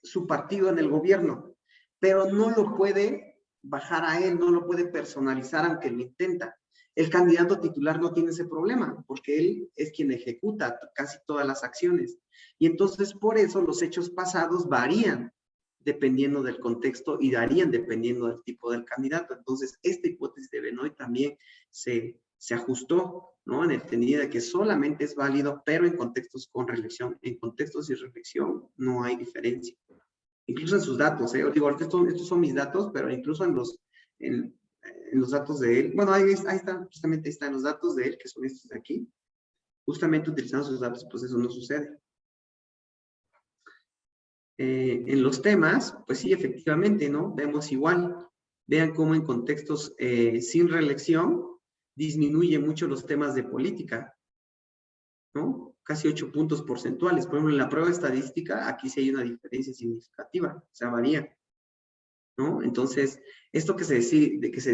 A: su partido en el gobierno, pero no lo puede bajar a él, no lo puede personalizar aunque lo intenta. El candidato titular no tiene ese problema, porque él es quien ejecuta casi todas las acciones. Y entonces, por eso, los hechos pasados varían dependiendo del contexto y varían dependiendo del tipo del candidato. Entonces, esta hipótesis de Benoit también se ajustó, ¿no? En el entendido de que solamente es válido, pero en contextos con reelección. En contextos sin reelección no hay diferencia. Incluso en sus datos, ¿eh? Digo, estos son mis datos, pero incluso en los datos de él, bueno, ahí está, justamente están los datos de él, que son estos de aquí. Justamente utilizando sus datos, pues eso no sucede. En los temas, pues sí, efectivamente, ¿no? Vemos igual. Vean cómo en contextos sin reelección disminuye mucho los temas de política, ¿no? Casi 8 puntos porcentuales. Por ejemplo, en la prueba estadística, aquí sí hay una diferencia significativa, o sea, varía, ¿no? Entonces, esto que se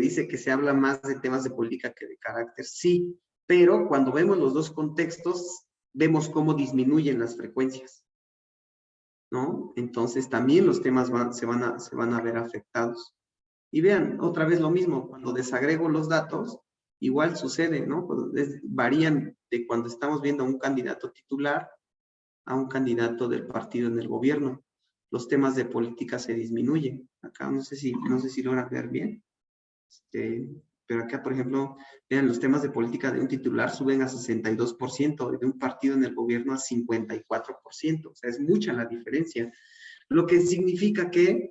A: dice que se habla más de temas de política que de carácter, sí, pero cuando vemos los dos contextos, vemos cómo disminuyen las frecuencias, ¿no? Entonces, también los temas se van a ver afectados. Y vean, otra vez lo mismo, cuando desagrego los datos, igual sucede, ¿no? Varían de cuando estamos viendo a un candidato titular a un candidato del partido en el gobierno. Los temas de política se disminuyen. Acá no sé si logran ver bien. Pero acá, por ejemplo, vean, los temas de política de un titular suben a 62% y de un partido en el gobierno a 54%. O sea, es mucha la diferencia. Lo que significa que,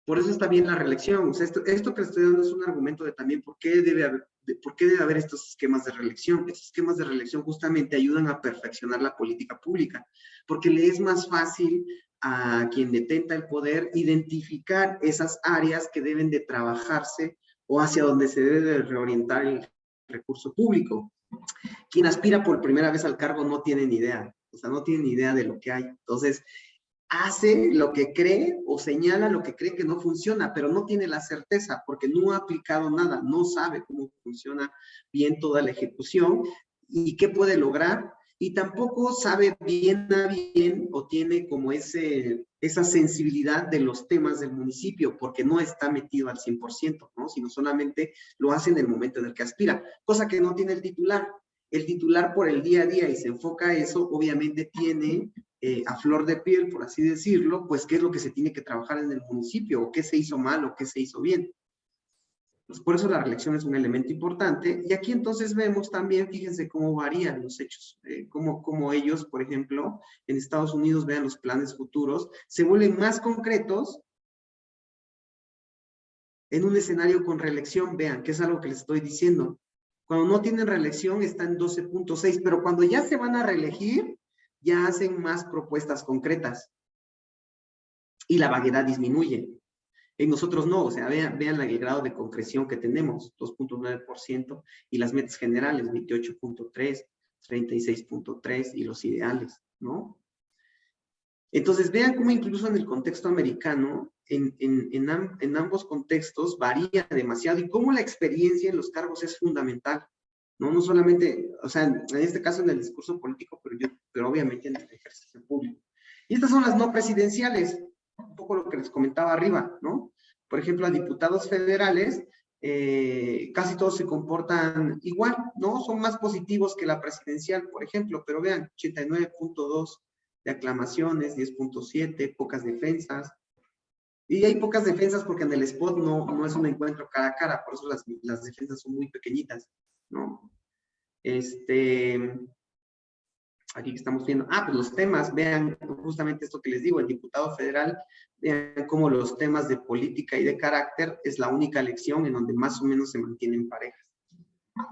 A: por eso está bien la reelección. O sea, esto que les estoy dando es un argumento de también por qué debe haber estos esquemas de reelección. Estos esquemas de reelección justamente ayudan a perfeccionar la política pública, porque le es más fácil a quien detenta el poder identificar esas áreas que deben de trabajarse o hacia donde se debe de reorientar el recurso público. Quien aspira por primera vez al cargo no tiene ni idea, o sea, no tiene ni idea de lo que hay. Entonces, hace lo que cree o señala lo que cree que no funciona, pero no tiene la certeza porque no ha aplicado nada, no sabe cómo funciona bien toda la ejecución y qué puede lograr, y tampoco sabe bien o tiene como esa sensibilidad de los temas del municipio, porque no está metido al 100%, ¿no? Sino solamente lo hace en el momento en el que aspira, cosa que no tiene el titular. El titular por el día a día y se enfoca a eso, obviamente tiene a flor de piel, por así decirlo, pues qué es lo que se tiene que trabajar en el municipio, o qué se hizo mal, o qué se hizo bien. Pues por eso la reelección es un elemento importante. Y aquí entonces vemos también, fíjense cómo varían los hechos, cómo ellos, por ejemplo, en Estados Unidos, vean los planes futuros, se vuelven más concretos en un escenario con reelección, vean, que es algo que les estoy diciendo. Cuando no tienen reelección está en 12.6, pero cuando ya se van a reelegir, ya hacen más propuestas concretas y la vaguedad disminuye. En nosotros no, o sea, vean el grado de concreción que tenemos, 2.9%, y las metas generales, 28.3, 36.3, y los ideales, ¿no? Entonces, vean cómo incluso en el contexto americano, en ambos contextos varía demasiado, y cómo la experiencia en los cargos es fundamental, ¿no? No solamente, o sea, en este caso en el discurso político, pero obviamente en el ejercicio público. Y estas son las no presidenciales, un poco lo que les comentaba arriba, ¿no? Por ejemplo, a diputados federales, casi todos se comportan igual, ¿no? Son más positivos que la presidencial, por ejemplo, pero vean, 89.2 de aclamaciones, 10.7, pocas defensas. Y hay pocas defensas porque en el spot no es un encuentro cara a cara, por eso las defensas son muy pequeñitas, ¿no? Aquí que estamos viendo, pues los temas, vean justamente esto que les digo, el diputado federal, vean cómo los temas de política y de carácter es la única elección en donde más o menos se mantienen parejas,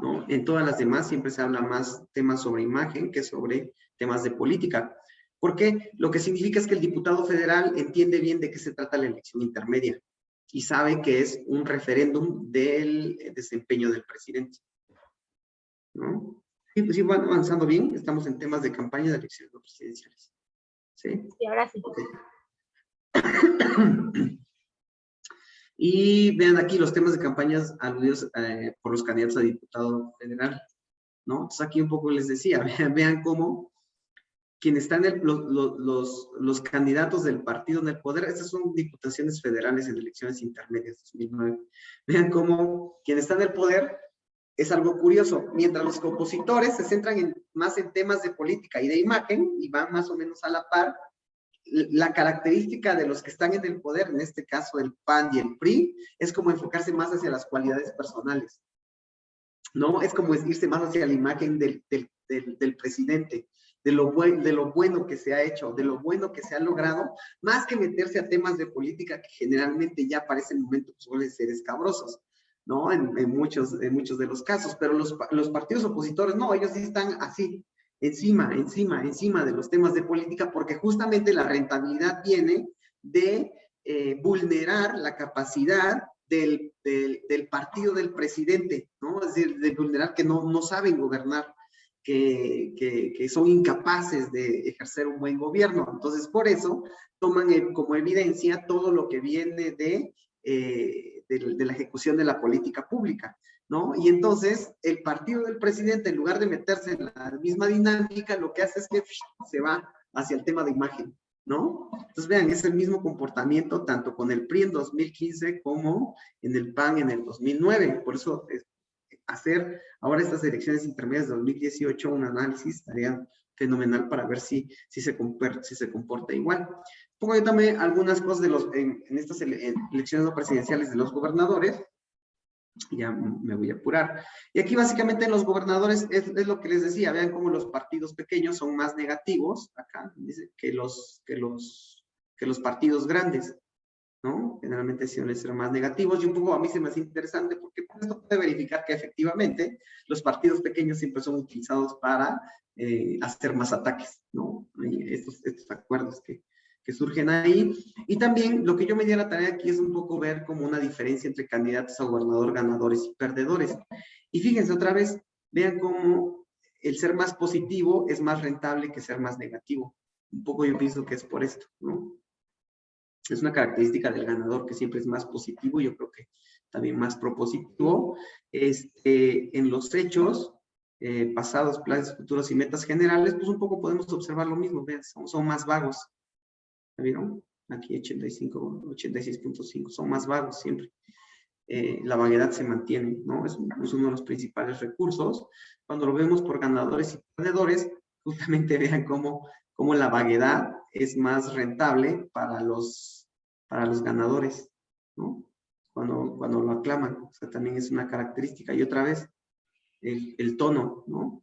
A: ¿no? En todas las demás siempre se habla más temas sobre imagen que sobre temas de política, porque lo que significa es que el diputado federal entiende bien de qué se trata la elección intermedia y sabe que es un referéndum del desempeño del presidente, ¿no? Sí, pues sí, van avanzando bien. Estamos en temas de campaña de elecciones no presidenciales. ¿Sí?
B: Sí, ahora sí.
A: Okay. Y vean aquí los temas de campañas aludidos por los candidatos a diputado federal, ¿no? Entonces aquí un poco les decía, vean cómo quienes están, los candidatos del partido en el poder, estas son diputaciones federales en elecciones intermedias 2009, vean cómo quienes están en el poder es algo curioso, mientras los opositores se centran más en temas de política y de imagen y van más o menos a la par, la característica de los que están en el poder, en este caso el PAN y el PRI, es como enfocarse más hacia las cualidades personales, ¿no? Es como irse más hacia la imagen del presidente, de lo bueno que se ha hecho, de lo bueno que se ha logrado, más que meterse a temas de política que generalmente ya para ese momento pues, suelen ser escabrosos, ¿no? En muchos de los casos, pero los partidos opositores, no, ellos sí están así, encima de los temas de política, porque justamente la rentabilidad viene de vulnerar la capacidad del partido del presidente, ¿no? Es decir, de vulnerar que no saben gobernar, que son incapaces de ejercer un buen gobierno. Entonces, por eso toman como evidencia todo lo que viene de la ejecución de la política pública, ¿no? Y entonces, el partido del presidente, en lugar de meterse en la misma dinámica, lo que hace es que se va hacia el tema de imagen, ¿no? Entonces, vean, es el mismo comportamiento tanto con el PRI en 2015 como en el PAN en el 2009. Por eso, hacer ahora estas elecciones intermedias de 2018 un análisis estaría fenomenal para ver si se comporta igual. Pongo yo también algunas cosas en estas elecciones no presidenciales de los gobernadores. Ya me voy a apurar. Y aquí básicamente en los gobernadores es lo que les decía, vean cómo los partidos pequeños son más negativos, acá dice, que los partidos grandes, ¿no? Generalmente suelen ser más negativos y un poco a mí se me hace interesante porque esto puede verificar que efectivamente los partidos pequeños siempre son utilizados para hacer más ataques, ¿no? Estos acuerdos que surgen ahí. Y también lo que yo me di a la tarea aquí es un poco ver como una diferencia entre candidatos a gobernador, ganadores y perdedores. Y fíjense otra vez, vean cómo el ser más positivo es más rentable que ser más negativo. Un poco yo pienso que es por esto, ¿no? Es una característica del ganador que siempre es más positivo, yo creo que también más propositivo. En los hechos, pasados, planes futuros y metas generales, pues un poco podemos observar lo mismo, vean, son más vagos. ¿Vieron? Aquí 86.5, son más vagos siempre. La vaguedad se mantiene, ¿no? Es uno de los principales recursos. Cuando lo vemos por ganadores y perdedores, justamente vean cómo la vaguedad es más rentable para los ganadores, ¿no? Cuando lo aclaman, o sea, también es una característica. Y otra vez, el tono, ¿no?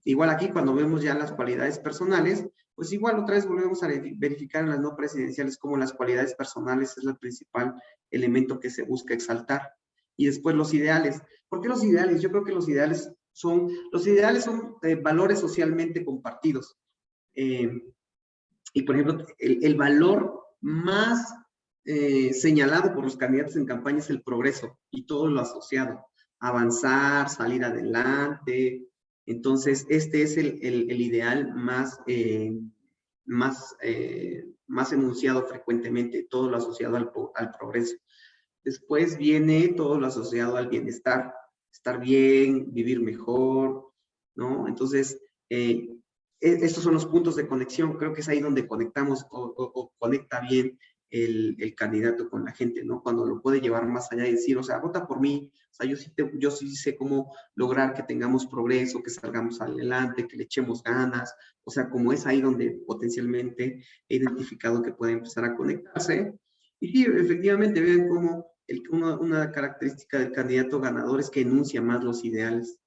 A: Igual aquí, cuando vemos ya las cualidades personales, pues igual otra vez volvemos a verificar en las no presidenciales cómo las cualidades personales es el principal elemento que se busca exaltar. Y después los ideales. ¿Por qué los ideales? Yo creo que los ideales son valores socialmente compartidos. Y por ejemplo, el valor más señalado por los candidatos en campaña es el progreso y todo lo asociado. Avanzar, salir adelante. Entonces, este es el ideal más enunciado frecuentemente, todo lo asociado al progreso. Después viene todo lo asociado al bienestar, estar bien, vivir mejor, ¿no? Entonces, estos son los puntos de conexión, creo que es ahí donde conectamos o conecta bien el candidato con la gente, ¿no? Cuando lo puede llevar más allá y decir, o sea, vota por mí, o sea, yo sí sé cómo lograr que tengamos progreso, que salgamos adelante, que le echemos ganas, o sea, como es ahí donde potencialmente he identificado que puede empezar a conectarse. Y sí, efectivamente, vean cómo una característica del candidato ganador es que enuncia más los ideales.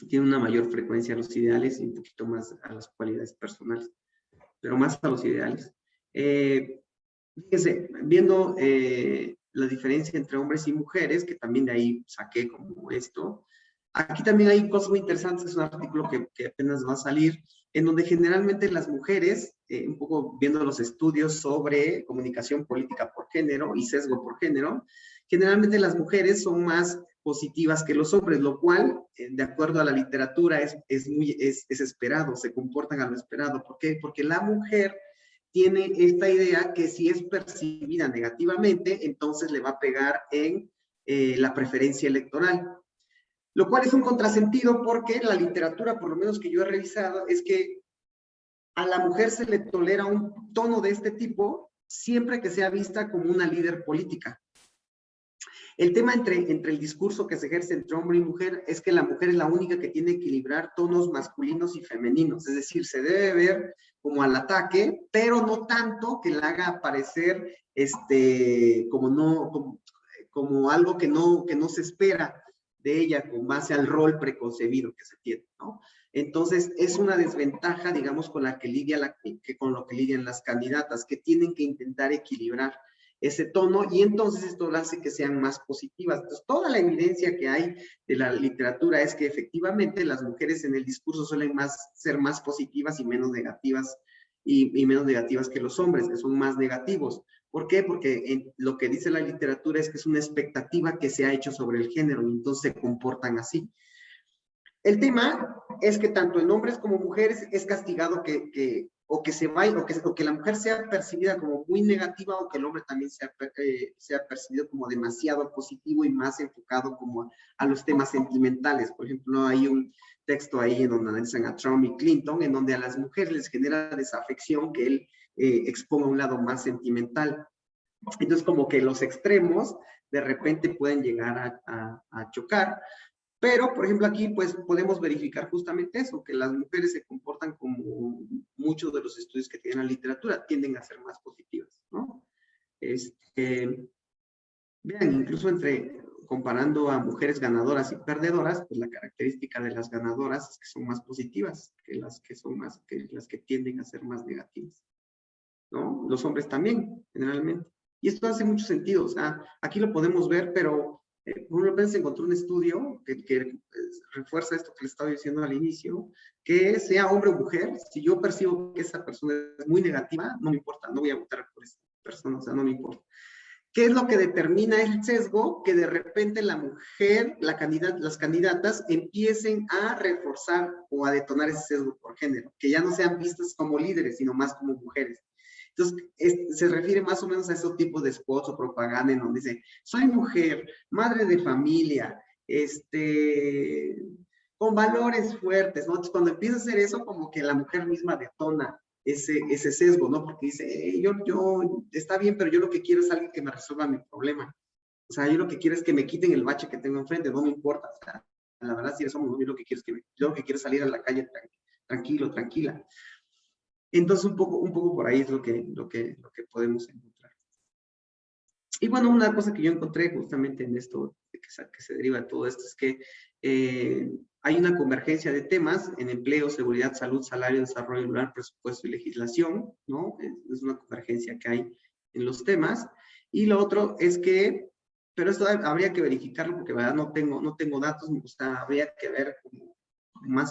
A: Tiene una mayor frecuencia a los ideales y un poquito más a las cualidades personales, pero más a los ideales. Fíjense, viendo la diferencia entre hombres y mujeres, que también de ahí saqué como esto, aquí también hay cosas muy interesantes, es un artículo que apenas va a salir, en donde generalmente las mujeres, un poco viendo los estudios sobre comunicación política por género y sesgo por género, generalmente las mujeres son más positivas que los hombres, lo cual, de acuerdo a la literatura, es esperado, se comportan a lo esperado. ¿Por qué? Porque la mujer tiene esta idea que si es percibida negativamente, entonces le va a pegar en la preferencia electoral. Lo cual es un contrasentido porque la literatura, por lo menos que yo he revisado, es que a la mujer se le tolera un tono de este tipo siempre que sea vista como una líder política. El tema entre el discurso que se ejerce entre hombre y mujer es que la mujer es la única que tiene que equilibrar tonos masculinos y femeninos, es decir, se debe ver como al ataque, pero no tanto que la haga parecer como algo que no se espera de ella con base al rol preconcebido que se tiene, ¿no? Entonces, es una desventaja, digamos, con lo que lidian las candidatas, que tienen que intentar equilibrar ese tono, y entonces esto lo hace que sean más positivas. Entonces, toda la evidencia que hay de la literatura es que efectivamente las mujeres en el discurso suelen ser más positivas y menos negativas, y menos negativas que los hombres, que son más negativos. ¿Por qué? Porque lo que dice la literatura es que es una expectativa que se ha hecho sobre el género, y entonces se comportan así. El tema es que tanto en hombres como mujeres es castigado que la mujer sea percibida como muy negativa, o que el hombre también sea percibido como demasiado positivo y más enfocado como a los temas sentimentales. Por ejemplo, hay un texto ahí en donde analizan a Trump y Clinton, en donde a las mujeres les genera desafección que él exponga un lado más sentimental. Entonces, como que los extremos de repente pueden llegar a chocar. Pero, por ejemplo, aquí pues podemos verificar justamente eso, que las mujeres se comportan como muchos de los estudios que tienen la literatura, tienden a ser más positivas, ¿no? Vean, incluso comparando a mujeres ganadoras y perdedoras, pues la característica de las ganadoras es que son más positivas que las que tienden a ser más negativas, ¿no? Los hombres también, generalmente. Y esto hace mucho sentido, o sea, aquí lo podemos ver, pero por ejemplo, se encontró un estudio que refuerza esto que les estaba diciendo al inicio, que sea hombre o mujer, si yo percibo que esa persona es muy negativa, no me importa, no voy a votar por esa persona, o sea, no me importa. ¿Qué es lo que determina el sesgo? Que de repente la mujer, las candidatas empiecen a reforzar o a detonar ese sesgo por género, que ya no sean vistas como líderes, sino más como mujeres. Entonces, se refiere más o menos a esos tipos de spots o propaganda en donde dice, soy mujer, madre de familia, con valores fuertes, ¿no? Entonces, cuando empieza a hacer eso, como que la mujer misma detona ese sesgo, ¿no? Porque dice, está bien, pero yo lo que quiero es alguien que me resuelva mi problema. O sea, yo lo que quiero es que me quiten el bache que tengo enfrente, no me importa. O sea, la verdad, si eres hombre, yo lo que quiero es salir a la calle tranquilo, tranquila. Entonces, un poco por ahí es lo que podemos encontrar. Y bueno, una cosa que yo encontré justamente en esto, que se deriva de todo esto, es que hay una convergencia de temas en empleo, seguridad, salud, salario, desarrollo rural, presupuesto y legislación, ¿no? Es una convergencia que hay en los temas. Y lo otro es que, pero esto habría que verificarlo porque, verdad, no tengo datos, habría que ver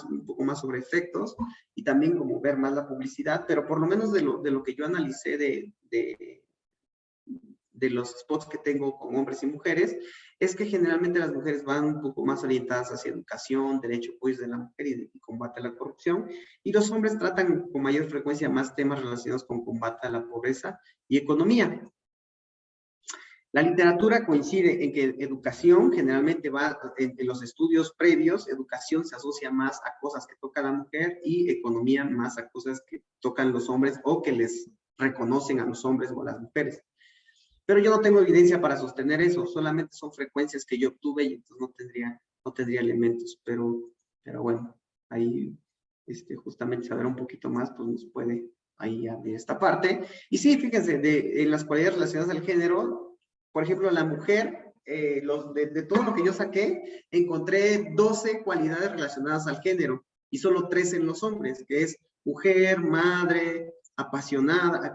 A: un poco más sobre efectos, y también como ver más la publicidad, pero por lo menos de lo que yo analicé de los spots que tengo con hombres y mujeres, es que generalmente las mujeres van un poco más orientadas hacia educación, derecho pues de la mujer y combate a la corrupción, y los hombres tratan con mayor frecuencia más temas relacionados con combate a la pobreza y economía. La literatura coincide en que educación generalmente va, en los estudios previos, educación se asocia más a cosas que toca la mujer y economía más a cosas que tocan los hombres o que les reconocen a los hombres o a las mujeres. Pero yo no tengo evidencia para sostener eso, solamente son frecuencias que yo obtuve y entonces no tendría elementos, pero bueno, ahí justamente saber un poquito más pues nos puede ahí abrir esta parte. Y sí, fíjense, en las cualidades relacionadas al género, por ejemplo, la mujer, de todo lo que yo saqué, encontré 12 cualidades relacionadas al género y solo 3 en los hombres, que es mujer, madre, apasionada,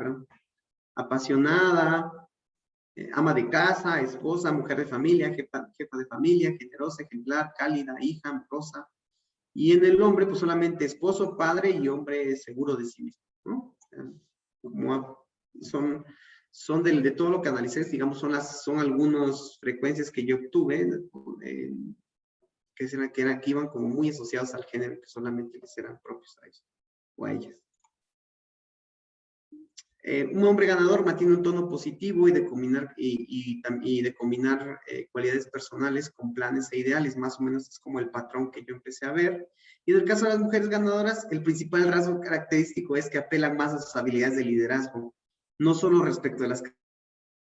A: ama de casa, esposa, mujer de familia, jefa de familia, generosa, ejemplar, cálida, hija, amorosa. Y en el hombre, pues solamente esposo, padre y hombre seguro de sí mismo, ¿no? son de todo lo que analicé, digamos, son algunas frecuencias que yo obtuve, que iban como muy asociados al género, que solamente les eran propios a ellos o a ellas. Un hombre ganador mantiene un tono positivo y de combinar cualidades personales con planes e ideales, más o menos es como el patrón que yo empecé a ver. Y en el caso de las mujeres ganadoras, el principal rasgo característico es que apelan más a sus habilidades de liderazgo, no solo respecto a las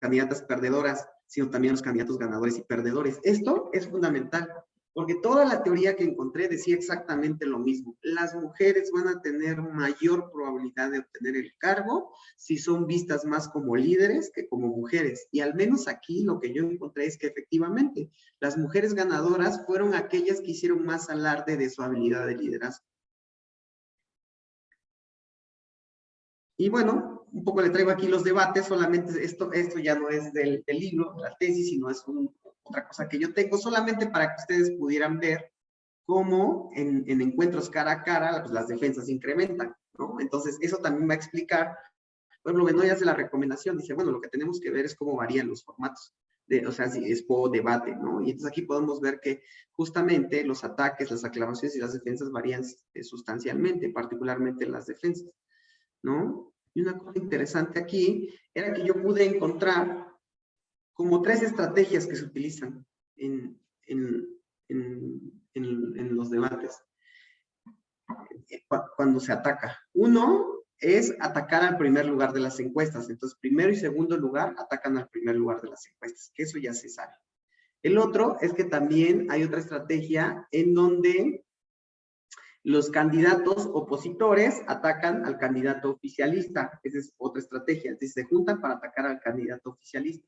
A: candidatas perdedoras, sino también a los candidatos ganadores y perdedores. Esto es fundamental, porque toda la teoría que encontré decía exactamente lo mismo. Las mujeres van a tener mayor probabilidad de obtener el cargo si son vistas más como líderes que como mujeres. Y al menos aquí lo que yo encontré es que efectivamente las mujeres ganadoras fueron aquellas que hicieron más alarde de su habilidad de liderazgo. Y bueno, un poco le traigo aquí los debates, solamente esto ya no es del libro, de la tesis, sino es otra cosa que yo tengo, solamente para que ustedes pudieran ver cómo en encuentros cara a cara pues, las defensas incrementan, ¿no? Entonces, eso también va a explicar, por ejemplo, Benoit hace la recomendación, dice, bueno, lo que tenemos que ver es cómo varían los formatos, o sea, si es debate, ¿no? Y entonces aquí podemos ver que justamente los ataques, las aclaraciones y las defensas varían sustancialmente, particularmente las defensas, ¿no? Y una cosa interesante aquí era que yo pude encontrar como 3 estrategias que se utilizan en los debates cuando se ataca. Uno es atacar al primer lugar de las encuestas. Entonces, primero y segundo lugar atacan al primer lugar de las encuestas, que eso ya se sabe. El otro es que también hay otra estrategia en donde los candidatos opositores atacan al candidato oficialista. Esa es otra estrategia. Entonces, se juntan para atacar al candidato oficialista.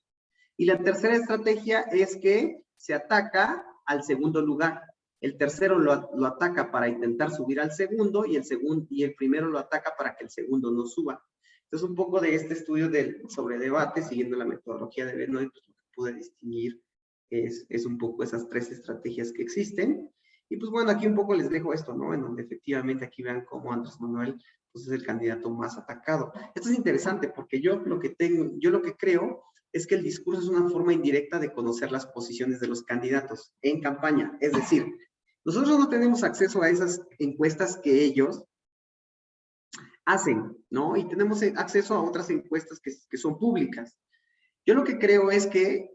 A: Y la tercera estrategia es que se ataca al segundo lugar. El tercero lo ataca para intentar subir al segundo y el primero lo ataca para que el segundo no suba. Entonces, un poco de este estudio sobre debate, siguiendo la metodología de Benoit, pues lo que pude distinguir es un poco esas 3 estrategias que existen. Y pues bueno, aquí un poco les dejo esto, ¿no? En donde efectivamente aquí vean cómo Andrés Manuel pues, es el candidato más atacado. Esto es interesante porque yo lo que creo es que el discurso es una forma indirecta de conocer las posiciones de los candidatos en campaña. Es decir, nosotros no tenemos acceso a esas encuestas que ellos hacen, ¿no? Y tenemos acceso a otras encuestas que son públicas. Yo lo que creo es que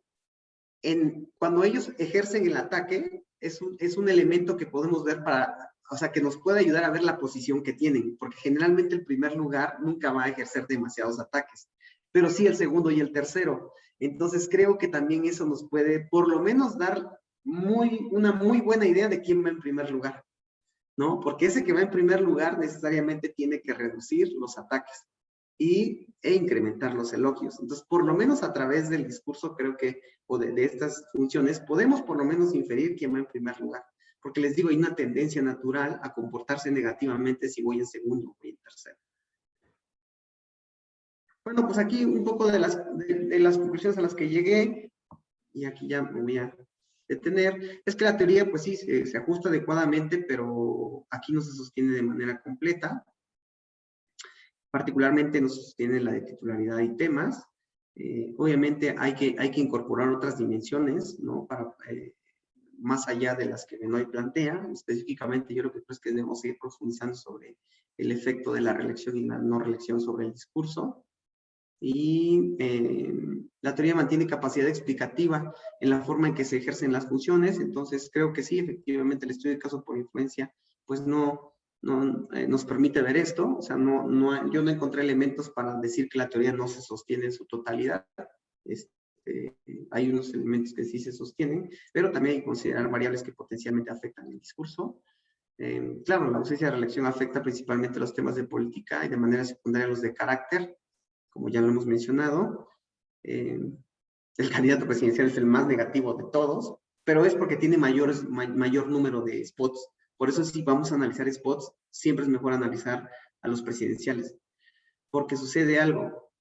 A: cuando ellos ejercen el ataque, es un elemento que podemos ver o sea, que nos puede ayudar a ver la posición que tienen, porque generalmente el primer lugar nunca va a ejercer demasiados ataques, pero sí el segundo y el tercero. Entonces creo que también eso nos puede por lo menos dar una muy buena idea de quién va en primer lugar, ¿no? Porque ese que va en primer lugar necesariamente tiene que reducir los ataques e incrementar los elogios. Entonces, por lo menos a través del discurso, creo que, o de estas funciones, podemos por lo menos inferir quién va en primer lugar. Porque les digo, hay una tendencia natural a comportarse negativamente si voy en segundo o voy en tercero. Bueno, pues aquí un poco de las conclusiones a las que llegué, y aquí ya me voy a detener, es que la teoría, pues sí, se ajusta adecuadamente, pero aquí no se sostiene de manera completa. Particularmente no se sostiene la de titularidad y temas. Obviamente hay que incorporar otras dimensiones, ¿no? Más allá de las que Benoit plantea. Específicamente, yo lo que creo es que debemos seguir profundizando sobre el efecto de la reelección y la no reelección sobre el discurso. Y la teoría mantiene capacidad explicativa en la forma en que se ejercen las funciones. Entonces, creo que sí, efectivamente, el estudio de caso por influencia, pues no nos permite ver esto. O sea, yo no encontré elementos para decir que la teoría no se sostiene en su totalidad. Hay unos elementos que sí se sostienen, pero también hay que considerar variables que potencialmente afectan el discurso. Claro, la ausencia de reelección afecta principalmente los temas de política y de manera secundaria los de carácter, como ya lo hemos mencionado. El candidato presidencial es el más negativo de todos, pero es porque tiene mayor número de spots. Por eso si vamos a analizar spots, siempre es mejor analizar a los presidenciales, porque sucede algo.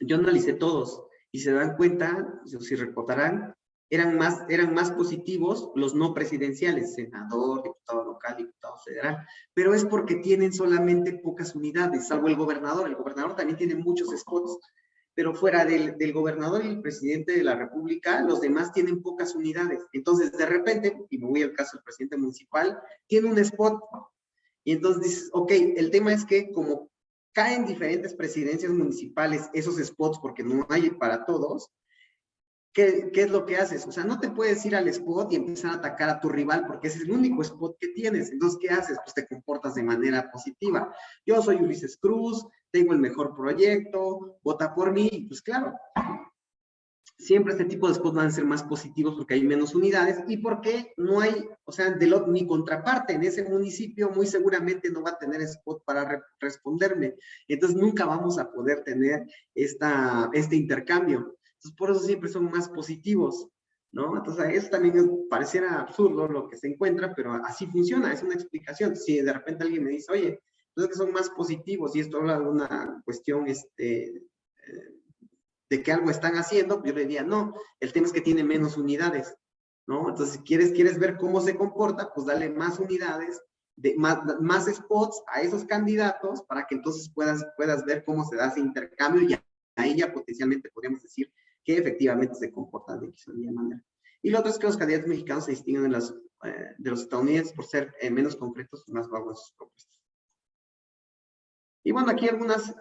A: Yo analicé todos y se dan cuenta, si recordarán, eran más positivos los no presidenciales, senador, diputado local, diputado federal, pero es porque tienen solamente pocas unidades, salvo el gobernador. El gobernador también tiene muchos spots, pero fuera del gobernador y el presidente de la República, los demás tienen pocas unidades. Entonces, de repente, y me voy al caso del presidente municipal, tiene un spot, y entonces dices, ok, el tema es que como caen diferentes presidencias municipales esos spots, porque no hay para todos, ¿qué es lo que haces? O sea, no te puedes ir al spot y empezar a atacar a tu rival porque ese es el único spot que tienes. Entonces, ¿qué haces? Pues te comportas de manera positiva. Yo soy Ulises Cruz, tengo el mejor proyecto, vota por mí. Pues claro, siempre este tipo de spots van a ser más positivos porque hay menos unidades y porque no hay, o sea, mi contraparte en ese municipio muy seguramente no va a tener spot para responderme. Entonces, nunca vamos a poder tener este intercambio. Entonces, por eso siempre son más positivos, ¿no? Entonces, eso también pareciera absurdo lo que se encuentra, pero así funciona, es una explicación. Si de repente alguien me dice, oye, entonces que son más positivos y esto habla de una cuestión, de que algo están haciendo, yo le diría, no, el tema es que tiene menos unidades, ¿no? Entonces, si quieres ver cómo se comporta, pues dale más unidades, más spots a esos candidatos para que entonces puedas ver cómo se da ese intercambio y ahí ya potencialmente podríamos decir que efectivamente se comporta de X o Y manera. Y lo otro es que los candidatos mexicanos se distinguen de los estadounidenses por ser menos concretos y más vagos en sus propuestas. Y bueno, aquí algunas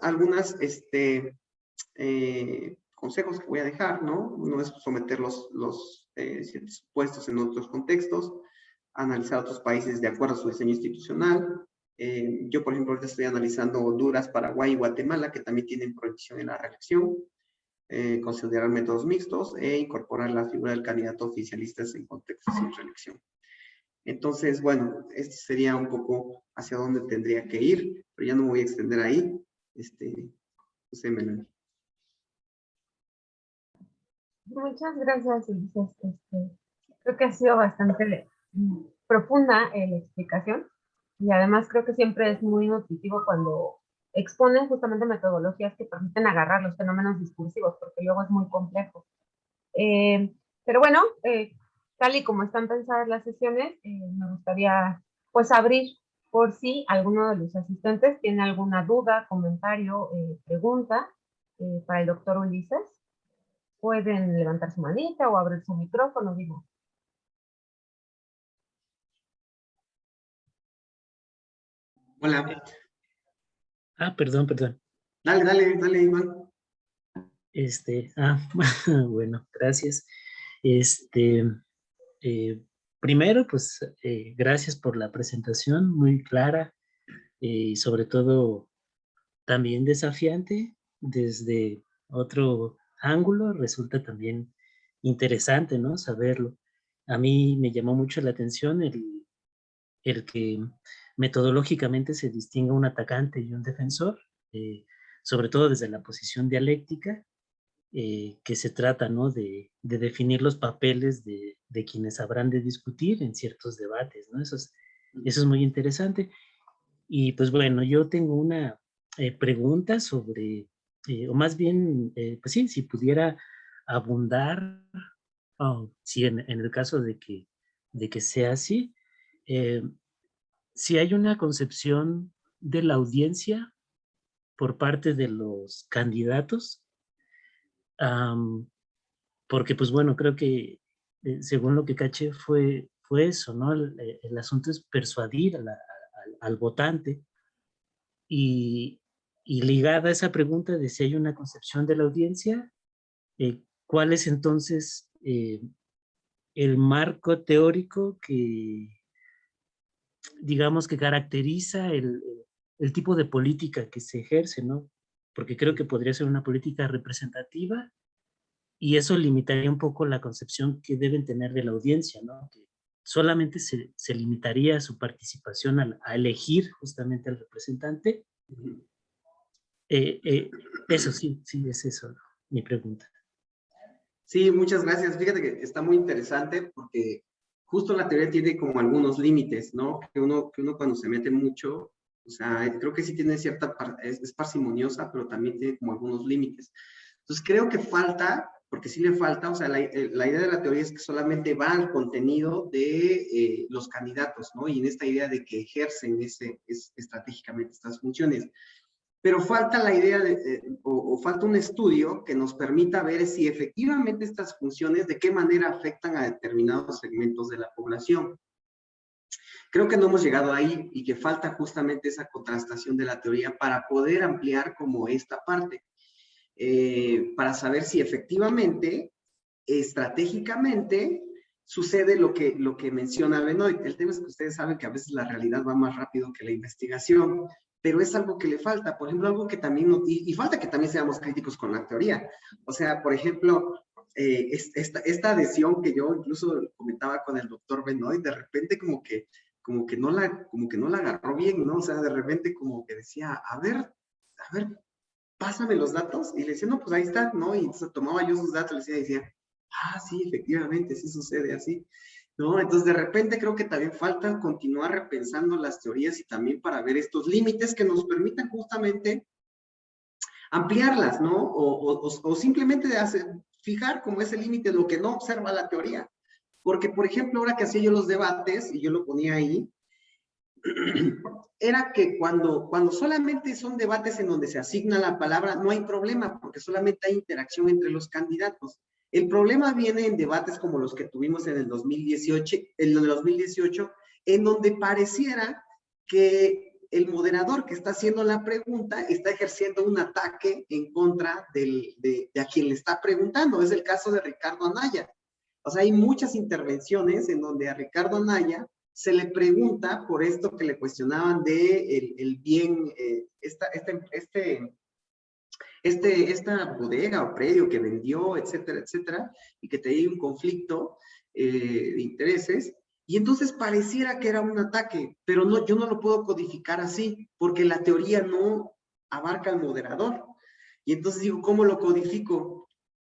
A: consejos que voy a dejar, ¿no? Uno es someter los ciertos supuestos en otros contextos, analizar otros países de acuerdo a su diseño institucional. Yo, por ejemplo, ahorita estoy analizando Honduras, Paraguay y Guatemala, que también tienen prohibición en la reelección. Considerar métodos mixtos e incorporar la figura del candidato oficialista en contextos sin reelección. Entonces, bueno, este sería un poco hacia dónde tendría que ir, pero ya no me voy a extender ahí. José Melanie.
B: Muchas gracias, Ulises. Creo que ha sido bastante profunda la explicación y además creo que siempre es muy nutritivo cuando exponen justamente metodologías que permiten agarrar los fenómenos discursivos, porque luego es muy complejo. Pero bueno, tal y como están pensadas las sesiones, me gustaría pues abrir por si alguno de los asistentes tiene alguna duda, comentario, pregunta para el doctor Ulises. Pueden levantar su manita o abrir su micrófono, digo.
A: Hola.
C: Perdón.
A: Dale, Iván.
C: Bueno, gracias. Primero, pues, gracias por la presentación, muy clara y sobre todo también desafiante desde otro ángulo. Resulta también interesante, ¿no? Saberlo. A mí me llamó mucho la atención el que metodológicamente se distinga un atacante y un defensor, sobre todo desde la posición dialéctica, que se trata, ¿no? de definir los papeles de quienes habrán de discutir en ciertos debates, ¿no? Eso es muy interesante. Y pues bueno, yo tengo una pregunta sobre, o más bien, pues sí, si pudiera abundar, si en el caso de que sea así, si hay una concepción de la audiencia por parte de los candidatos, porque pues bueno, creo que según lo que caché fue eso, ¿no? El asunto es persuadir al votante y ligada a esa pregunta de si hay una concepción de la audiencia, ¿cuál es entonces el marco teórico que, digamos, que caracteriza el tipo de política que se ejerce, ¿no? Porque creo que podría ser una política representativa y eso limitaría un poco la concepción que deben tener de la audiencia, ¿no? Que solamente se limitaría a su participación a elegir justamente al representante. Eso sí, es eso, ¿no? Mi pregunta.
A: Sí, muchas gracias. Fíjate que está muy interesante porque justo la teoría tiene como algunos límites, ¿no? Que uno cuando se mete mucho, o sea, creo que sí tiene cierta, es parsimoniosa, pero también tiene como algunos límites. Entonces creo que falta, porque sí le falta, o sea, la idea de la teoría es que solamente va al contenido de los candidatos, ¿no? Y en esta idea de que ejercen estratégicamente estas funciones. pero falta la idea o falta un estudio que nos permita ver si efectivamente estas funciones de qué manera afectan a determinados segmentos de la población. Creo que no hemos llegado ahí y que falta justamente esa contrastación de la teoría para poder ampliar como esta parte, para saber si efectivamente, estratégicamente, sucede lo que menciona Benoit. El tema es que ustedes saben que a veces la realidad va más rápido que la investigación, pero es algo que le falta. Por ejemplo, algo que también, y falta que también seamos críticos con la teoría. O sea, por ejemplo, esta adhesión que yo incluso comentaba con el doctor Benoit, de repente como que no la agarró bien, ¿no? O sea, de repente como que decía, a ver, pásame los datos, y le decía, no, pues ahí está, ¿no? Y entonces tomaba yo sus datos, le decía, ah, sí, efectivamente, sí sucede así, ¿no? Entonces, de repente creo que también falta continuar repensando las teorías y también para ver estos límites que nos permitan justamente ampliarlas, ¿no? O simplemente fijar como ese límite lo que no observa la teoría. Porque, por ejemplo, ahora que hacía yo los debates, y yo lo ponía ahí, era que cuando solamente son debates en donde se asigna la palabra, no hay problema, porque solamente hay interacción entre los candidatos. El problema viene en debates como los que tuvimos en el 2018, en donde pareciera que el moderador que está haciendo la pregunta está ejerciendo un ataque en contra de a quien le está preguntando. Es el caso de Ricardo Anaya. O sea, hay muchas intervenciones en donde a Ricardo Anaya se le pregunta por esto que le cuestionaban de el bien, esta bodega o predio que vendió, etcétera, etcétera, y que tenía un conflicto de intereses, y entonces pareciera que era un ataque, pero no, yo no lo puedo codificar así, porque la teoría no abarca al moderador. Y entonces digo, ¿cómo lo codifico?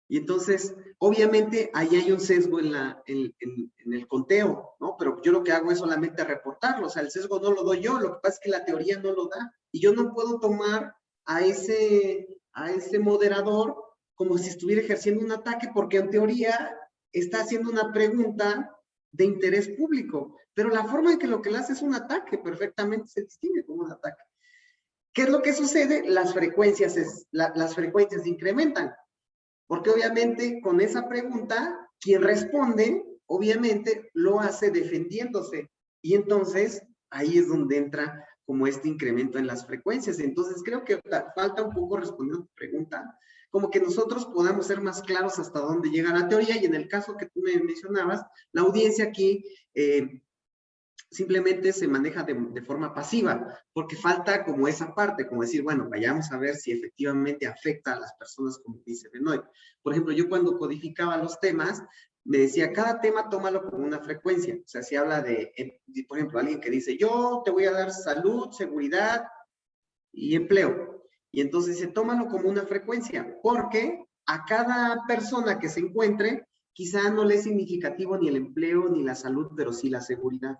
A: Y entonces, obviamente, ahí hay un sesgo en el conteo, ¿no? Pero yo lo que hago es solamente reportarlo, o sea, el sesgo no lo doy yo, lo que pasa es que la teoría no lo da. Y yo no puedo tomar a ese moderador como si estuviera ejerciendo un ataque, porque en teoría está haciendo una pregunta de interés público. Pero la forma en que lo que le hace es un ataque, perfectamente se distingue como un ataque. ¿Qué es lo que sucede? Las frecuencias incrementan. Porque obviamente con esa pregunta, quien responde, obviamente lo hace defendiéndose. Y entonces ahí es donde entra como este incremento en las frecuencias. Entonces creo que falta un poco responder a tu pregunta, como que nosotros podamos ser más claros hasta dónde llega la teoría. Y en el caso que tú me mencionabas, la audiencia aquí simplemente se maneja de forma pasiva, porque falta como esa parte, como decir, bueno, vayamos a ver si efectivamente afecta a las personas, como dice Benoit. Por ejemplo, yo cuando codificaba los temas, me decía, cada tema tómalo como una frecuencia. O sea, si habla de, por ejemplo, alguien que dice, yo te voy a dar salud, seguridad y empleo. Y entonces dice, tómalo como una frecuencia, porque a cada persona que se encuentre, quizá no le es significativo ni el empleo ni la salud, pero sí la seguridad.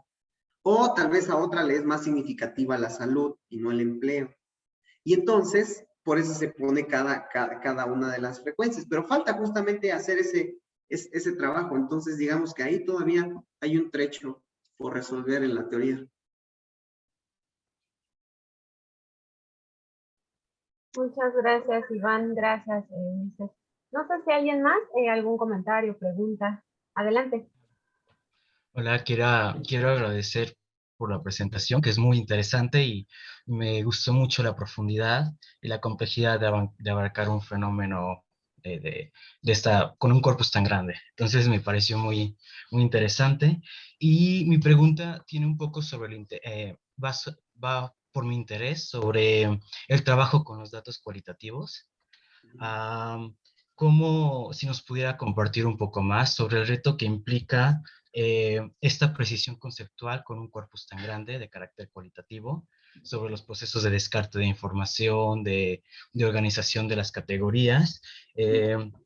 A: O tal vez a otra le es más significativa la salud y no el empleo. Y entonces, por eso se pone cada una de las frecuencias. Pero falta justamente hacer ese trabajo. Entonces, digamos que ahí todavía hay un trecho por resolver en la teoría.
B: Muchas gracias, Iván. Gracias, Ulises. No sé si alguien más, algún comentario, pregunta. Adelante.
D: Hola, quiero agradecer por la presentación, que es muy interesante y me gustó mucho la profundidad y la complejidad de abarcar un fenómeno con un corpus tan grande. Entonces me pareció muy, muy interesante. Y mi pregunta tiene un poco sobre va por mi interés sobre el trabajo con los datos cualitativos. Como si nos pudiera compartir un poco más sobre el reto que implica esta precisión conceptual con un corpus tan grande de carácter cualitativo, sobre los procesos de descarte de información, de organización de las categorías.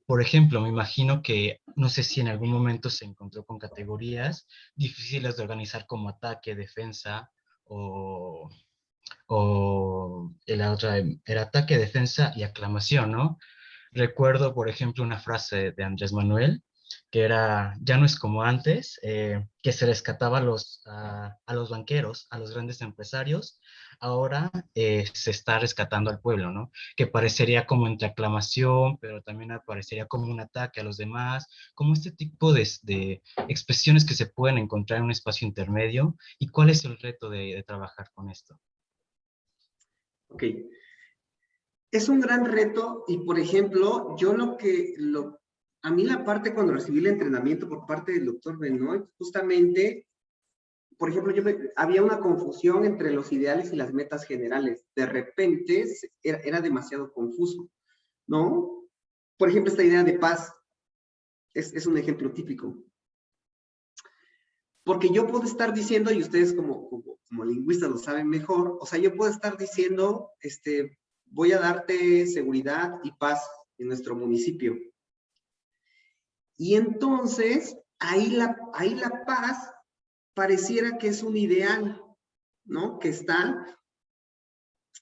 D: Por ejemplo, me imagino que, no sé si en algún momento se encontró con categorías difíciles de organizar como ataque, defensa o la otra era ataque, defensa y aclamación, ¿no? Recuerdo, por ejemplo, una frase de Andrés Manuel que ya no es como antes, que se rescataba a los banqueros, a los grandes empresarios. Ahora se está rescatando al pueblo, ¿no? Que parecería como entre aclamación, pero también parecería como un ataque a los demás, como este tipo de expresiones que se pueden encontrar en un espacio intermedio. ¿Y cuál es el reto de trabajar con esto?
A: Ok. Es un gran reto y, por ejemplo, a mí la parte cuando recibí el entrenamiento por parte del doctor Benoit, justamente, por ejemplo, había una confusión entre los ideales y las metas generales. De repente era demasiado confuso, ¿no? Por ejemplo, esta idea de paz es un ejemplo típico. Porque yo puedo estar diciendo, y ustedes como lingüistas lo saben mejor, o sea, yo puedo estar diciendo, voy a darte seguridad y paz en nuestro municipio. Y entonces, ahí la paz pareciera que es un ideal, ¿no? Que está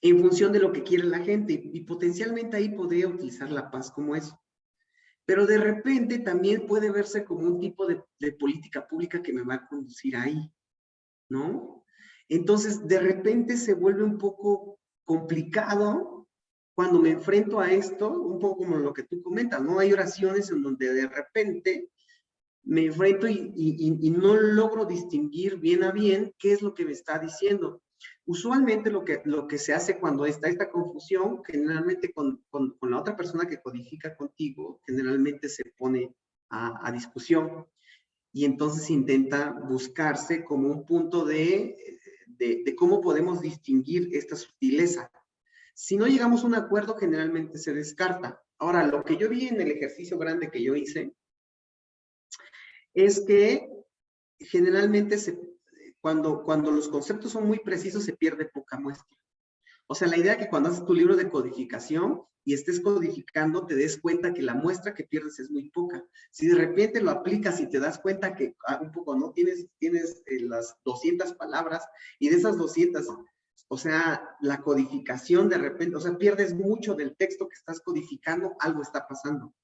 A: en función de lo que quiere la gente. Y potencialmente ahí podría utilizar la paz como eso. Pero de repente también puede verse como un tipo de política pública que me va a conducir ahí, ¿no? Entonces, de repente se vuelve un poco complicado cuando me enfrento a esto, un poco como lo que tú comentas, ¿no? Hay oraciones en donde de repente me enfrento y no logro distinguir bien a bien qué es lo que me está diciendo. Usualmente lo que se hace cuando está esta confusión, generalmente con la otra persona que codifica contigo, generalmente se pone a discusión y entonces intenta buscarse como un punto de cómo podemos distinguir esta sutileza. Si no llegamos a un acuerdo, generalmente se descarta. Ahora, lo que yo vi en el ejercicio grande que yo hice es que generalmente cuando los conceptos son muy precisos se pierde poca muestra. O sea, la idea que cuando haces tu libro de codificación y estés codificando, te des cuenta que la muestra que pierdes es muy poca. Si de repente lo aplicas y te das cuenta que un poco, ¿no? Tienes las 200 palabras y de esas 200, o sea, la codificación de repente, o sea, pierdes mucho del texto que estás codificando, algo está pasando.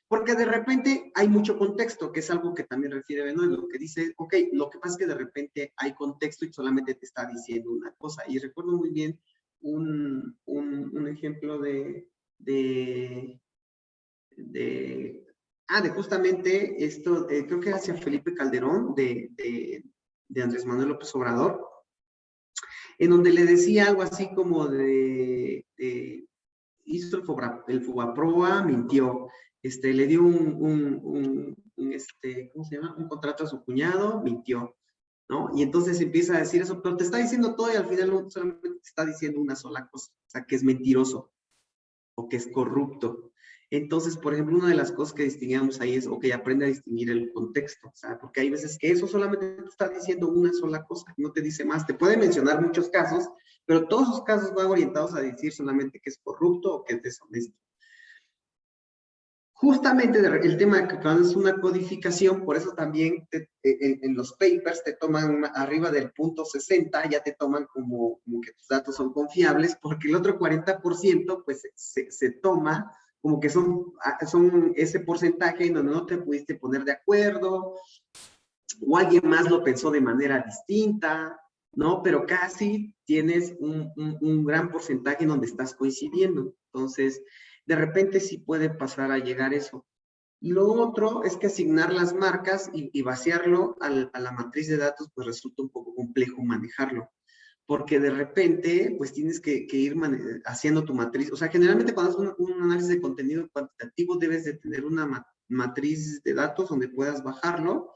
A: Porque de repente hay mucho contexto, que es algo que también refiere Benoit, lo que dice, ok, lo que pasa es que de repente hay contexto y solamente te está diciendo una cosa. Y recuerdo muy bien un ejemplo de justamente esto, creo que hacia Felipe Calderón, de Andrés Manuel López Obrador, en donde le decía algo así como hizo el Fobaproa, mintió, le dio ¿cómo se llama? Un contrato a su cuñado, mintió, ¿no? Y entonces empieza a decir eso, pero te está diciendo todo y al final no solamente te está diciendo una sola cosa, o sea, que es mentiroso o que es corrupto. Entonces, por ejemplo, una de las cosas que distinguíamos ahí es, ok, aprende a distinguir el contexto, o sea, porque hay veces que eso solamente te está diciendo una sola cosa, no te dice más. Te puede mencionar muchos casos, pero todos esos casos van orientados a decir solamente que es corrupto o que es deshonesto. Justamente el tema de que cuando es una codificación, por eso también en los papers te toman arriba del punto 60, ya te toman como que tus datos son confiables, porque el otro 40% pues se toma como que son ese porcentaje en donde no te pudiste poner de acuerdo, o alguien más lo pensó de manera distinta, ¿no? Pero casi tienes un gran porcentaje en donde estás coincidiendo. Entonces, de repente sí puede pasar a llegar eso. Lo otro es que asignar las marcas y vaciarlo a la matriz de datos, pues resulta un poco complejo manejarlo. Porque de repente, pues tienes que ir haciendo tu matriz. O sea, generalmente cuando haces un análisis de contenido cuantitativo, debes de tener una matriz de datos donde puedas bajarlo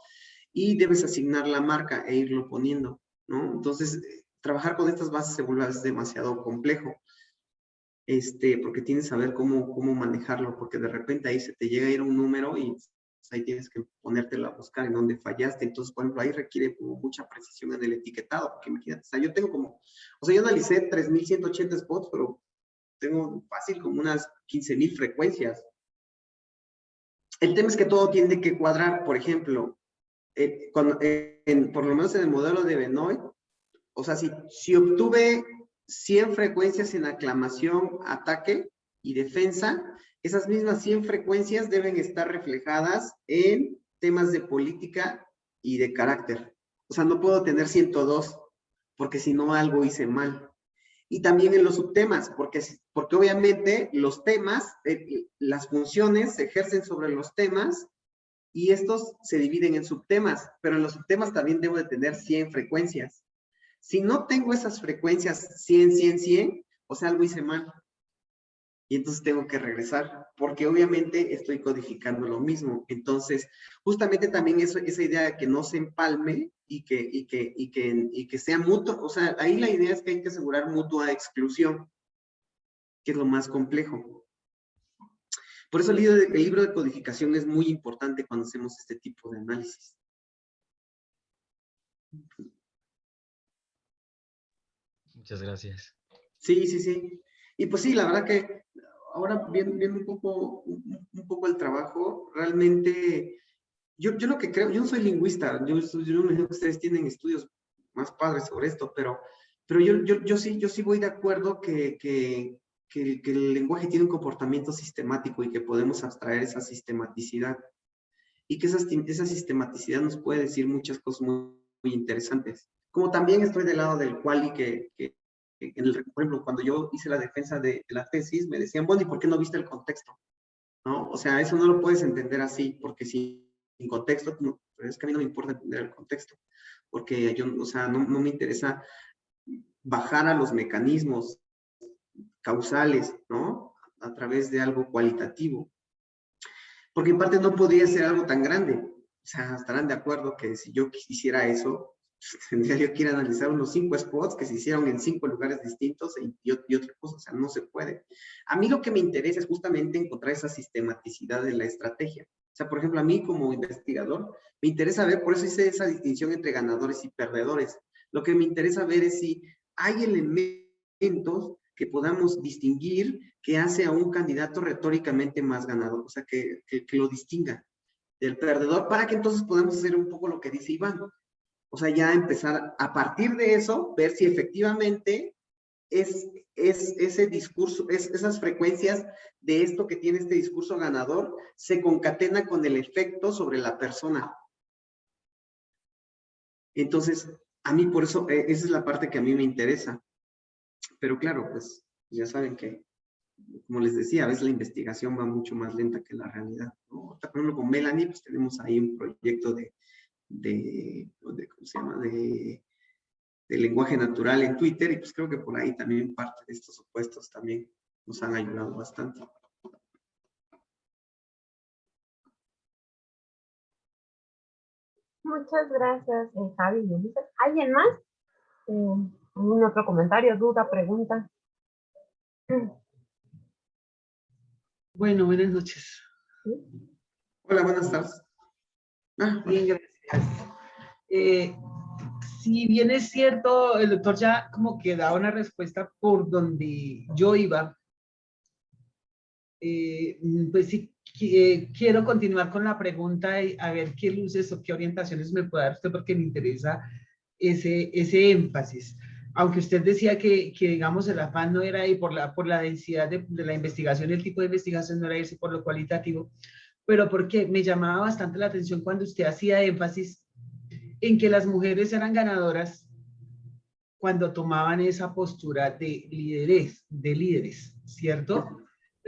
A: y debes asignar la marca e irlo poniendo, ¿no? Entonces, trabajar con estas bases se vuelve demasiado complejo, porque tienes que saber cómo manejarlo, porque de repente ahí se te llega a ir un número y pues, ahí tienes que ponértelo a buscar en dónde fallaste. Entonces, por ejemplo, ahí requiere como mucha precisión en el etiquetado, porque imagínate, o sea, yo tengo yo analicé 3,180 spots, pero tengo fácil como unas 15,000 frecuencias. El tema es que todo tiene que cuadrar. Por ejemplo, por lo menos en el modelo de Benoit, o sea, si obtuve 100 frecuencias en aclamación, ataque y defensa, esas mismas 100 frecuencias deben estar reflejadas en temas de política y de carácter. O sea, no puedo tener 102, porque si no algo hice mal. Y también en los subtemas, porque obviamente los temas, las funciones se ejercen sobre los temas y estos se dividen en subtemas, pero en los subtemas también debo de tener 100 frecuencias. Si no tengo esas frecuencias 100, 100, 100, o sea, algo hice mal. Y entonces tengo que regresar, porque obviamente estoy codificando lo mismo. Entonces, justamente también esa idea de que no se empalme y que sea mutuo, o sea, ahí la idea es que hay que asegurar mutua exclusión, que es lo más complejo. Por eso el libro de codificación es muy importante cuando hacemos este tipo de análisis.
D: Muchas gracias.
A: Sí, sí, sí. Y pues sí, la verdad que ahora viendo un poco el trabajo, realmente, yo lo que creo, yo no soy lingüista, yo me imagino que ustedes tienen estudios más padres sobre esto, pero yo sí voy de acuerdo que el lenguaje tiene un comportamiento sistemático y que podemos abstraer esa sistematicidad. Y que esa sistematicidad nos puede decir muchas cosas muy interesantes. Como también estoy del lado del quali por ejemplo, cuando yo hice la defensa de la tesis, me decían, bueno, ¿y por qué no viste el contexto? ¿No? O sea, eso no lo puedes entender así, porque sin contexto, no, es que a mí no me importa entender el contexto, porque yo, o sea, no me interesa bajar a los mecanismos causales, ¿no? A través de algo cualitativo. Porque en parte no podría ser algo tan grande. O sea, estarán de acuerdo que si yo quisiera eso, tendría yo que ir a analizar unos 5 spots que se hicieron en 5 lugares distintos y otra cosa, o sea, no se puede. A mí lo que me interesa es justamente encontrar esa sistematicidad de la estrategia. O sea, por ejemplo, a mí como investigador, me interesa ver, por eso hice esa distinción entre ganadores y perdedores. Lo que me interesa ver es si hay elementos que podamos distinguir que hace a un candidato retóricamente más ganador, o sea, que lo distinga del perdedor, para que entonces podamos hacer un poco lo que dice Iván. O sea, ya empezar a partir de eso, ver si efectivamente es ese discurso, esas frecuencias de esto que tiene este discurso ganador, se concatena con el efecto sobre la persona. Entonces, a mí por eso, esa es la parte que a mí me interesa. Pero claro, pues ya saben que, como les decía, a veces la investigación va mucho más lenta que la realidad, ¿no? Por ejemplo, con Melanie, pues tenemos ahí un proyecto ¿cómo se llama? De lenguaje natural en Twitter, y pues creo que por ahí también parte de estos supuestos también nos han ayudado bastante.
B: Muchas gracias, Javi y Ulises. ¿Alguien más? ¿Algún otro comentario, duda, pregunta?
E: Bueno, buenas noches.
B: ¿Sí?
A: Hola, buenas tardes.
E: Bien, gracias. Si bien es cierto, el doctor ya como que da una respuesta por donde yo iba, pues sí, quiero continuar con la pregunta y a ver qué luces o qué orientaciones me puede dar usted, porque me interesa ese énfasis. Aunque usted decía que digamos, el afán no era ir por la densidad de la investigación, el tipo de investigación no era irse por lo cualitativo, pero porque me llamaba bastante la atención cuando usted hacía énfasis en que las mujeres eran ganadoras cuando tomaban esa postura de líderes, ¿cierto?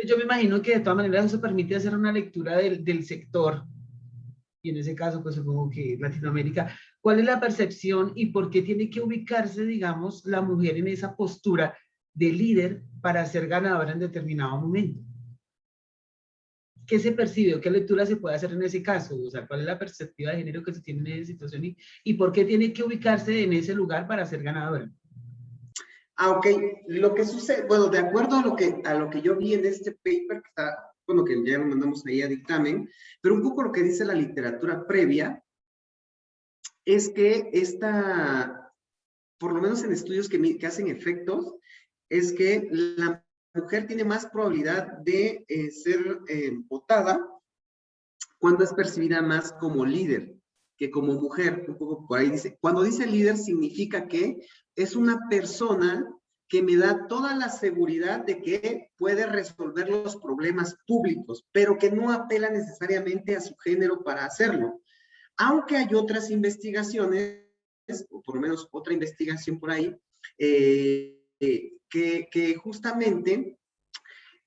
E: Yo me imagino que de todas maneras eso permite hacer una lectura del sector, y en ese caso, pues supongo que Latinoamérica, ¿cuál es la percepción y por qué tiene que ubicarse, digamos, la mujer en esa postura de líder para ser ganadora en determinado momento? ¿Qué se percibe o qué lectura se puede hacer en ese caso? O sea, ¿cuál es la perspectiva de género que se tiene en esa situación y por qué tiene que ubicarse en ese lugar para ser ganadora?
A: Ok. Lo que sucede, bueno, de acuerdo a lo que yo vi en este paper, que está, bueno, que ya lo mandamos ahí a dictamen, pero un poco lo que dice la literatura previa, es que por lo menos en estudios que hacen efectos, es que la mujer tiene más probabilidad de ser votada cuando es percibida más como líder que como mujer. Un poco por ahí dice, cuando dice líder significa que es una persona que me da toda la seguridad de que puede resolver los problemas públicos, pero que no apela necesariamente a su género para hacerlo. Aunque hay otras investigaciones, o por lo menos otra investigación por ahí, que justamente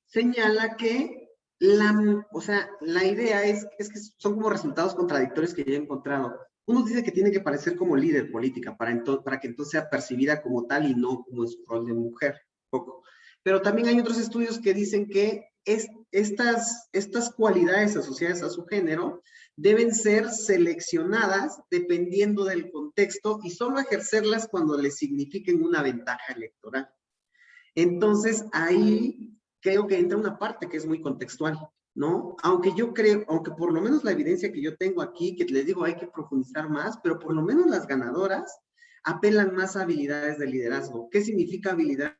A: señala que la idea es que son como resultados contradictorios que yo he encontrado. Uno dice que tiene que parecer como líder política para que entonces sea percibida como tal y no como su rol de mujer. Poco. Pero también hay otros estudios que dicen que estas cualidades asociadas a su género deben ser seleccionadas dependiendo del contexto y solo ejercerlas cuando les signifiquen una ventaja electoral. Entonces, ahí creo que entra una parte que es muy contextual, ¿no? Aunque yo creo, aunque por lo menos la evidencia que yo tengo aquí, que les digo hay que profundizar más, pero por lo menos las ganadoras apelan más a habilidades de liderazgo. ¿Qué significa habilidad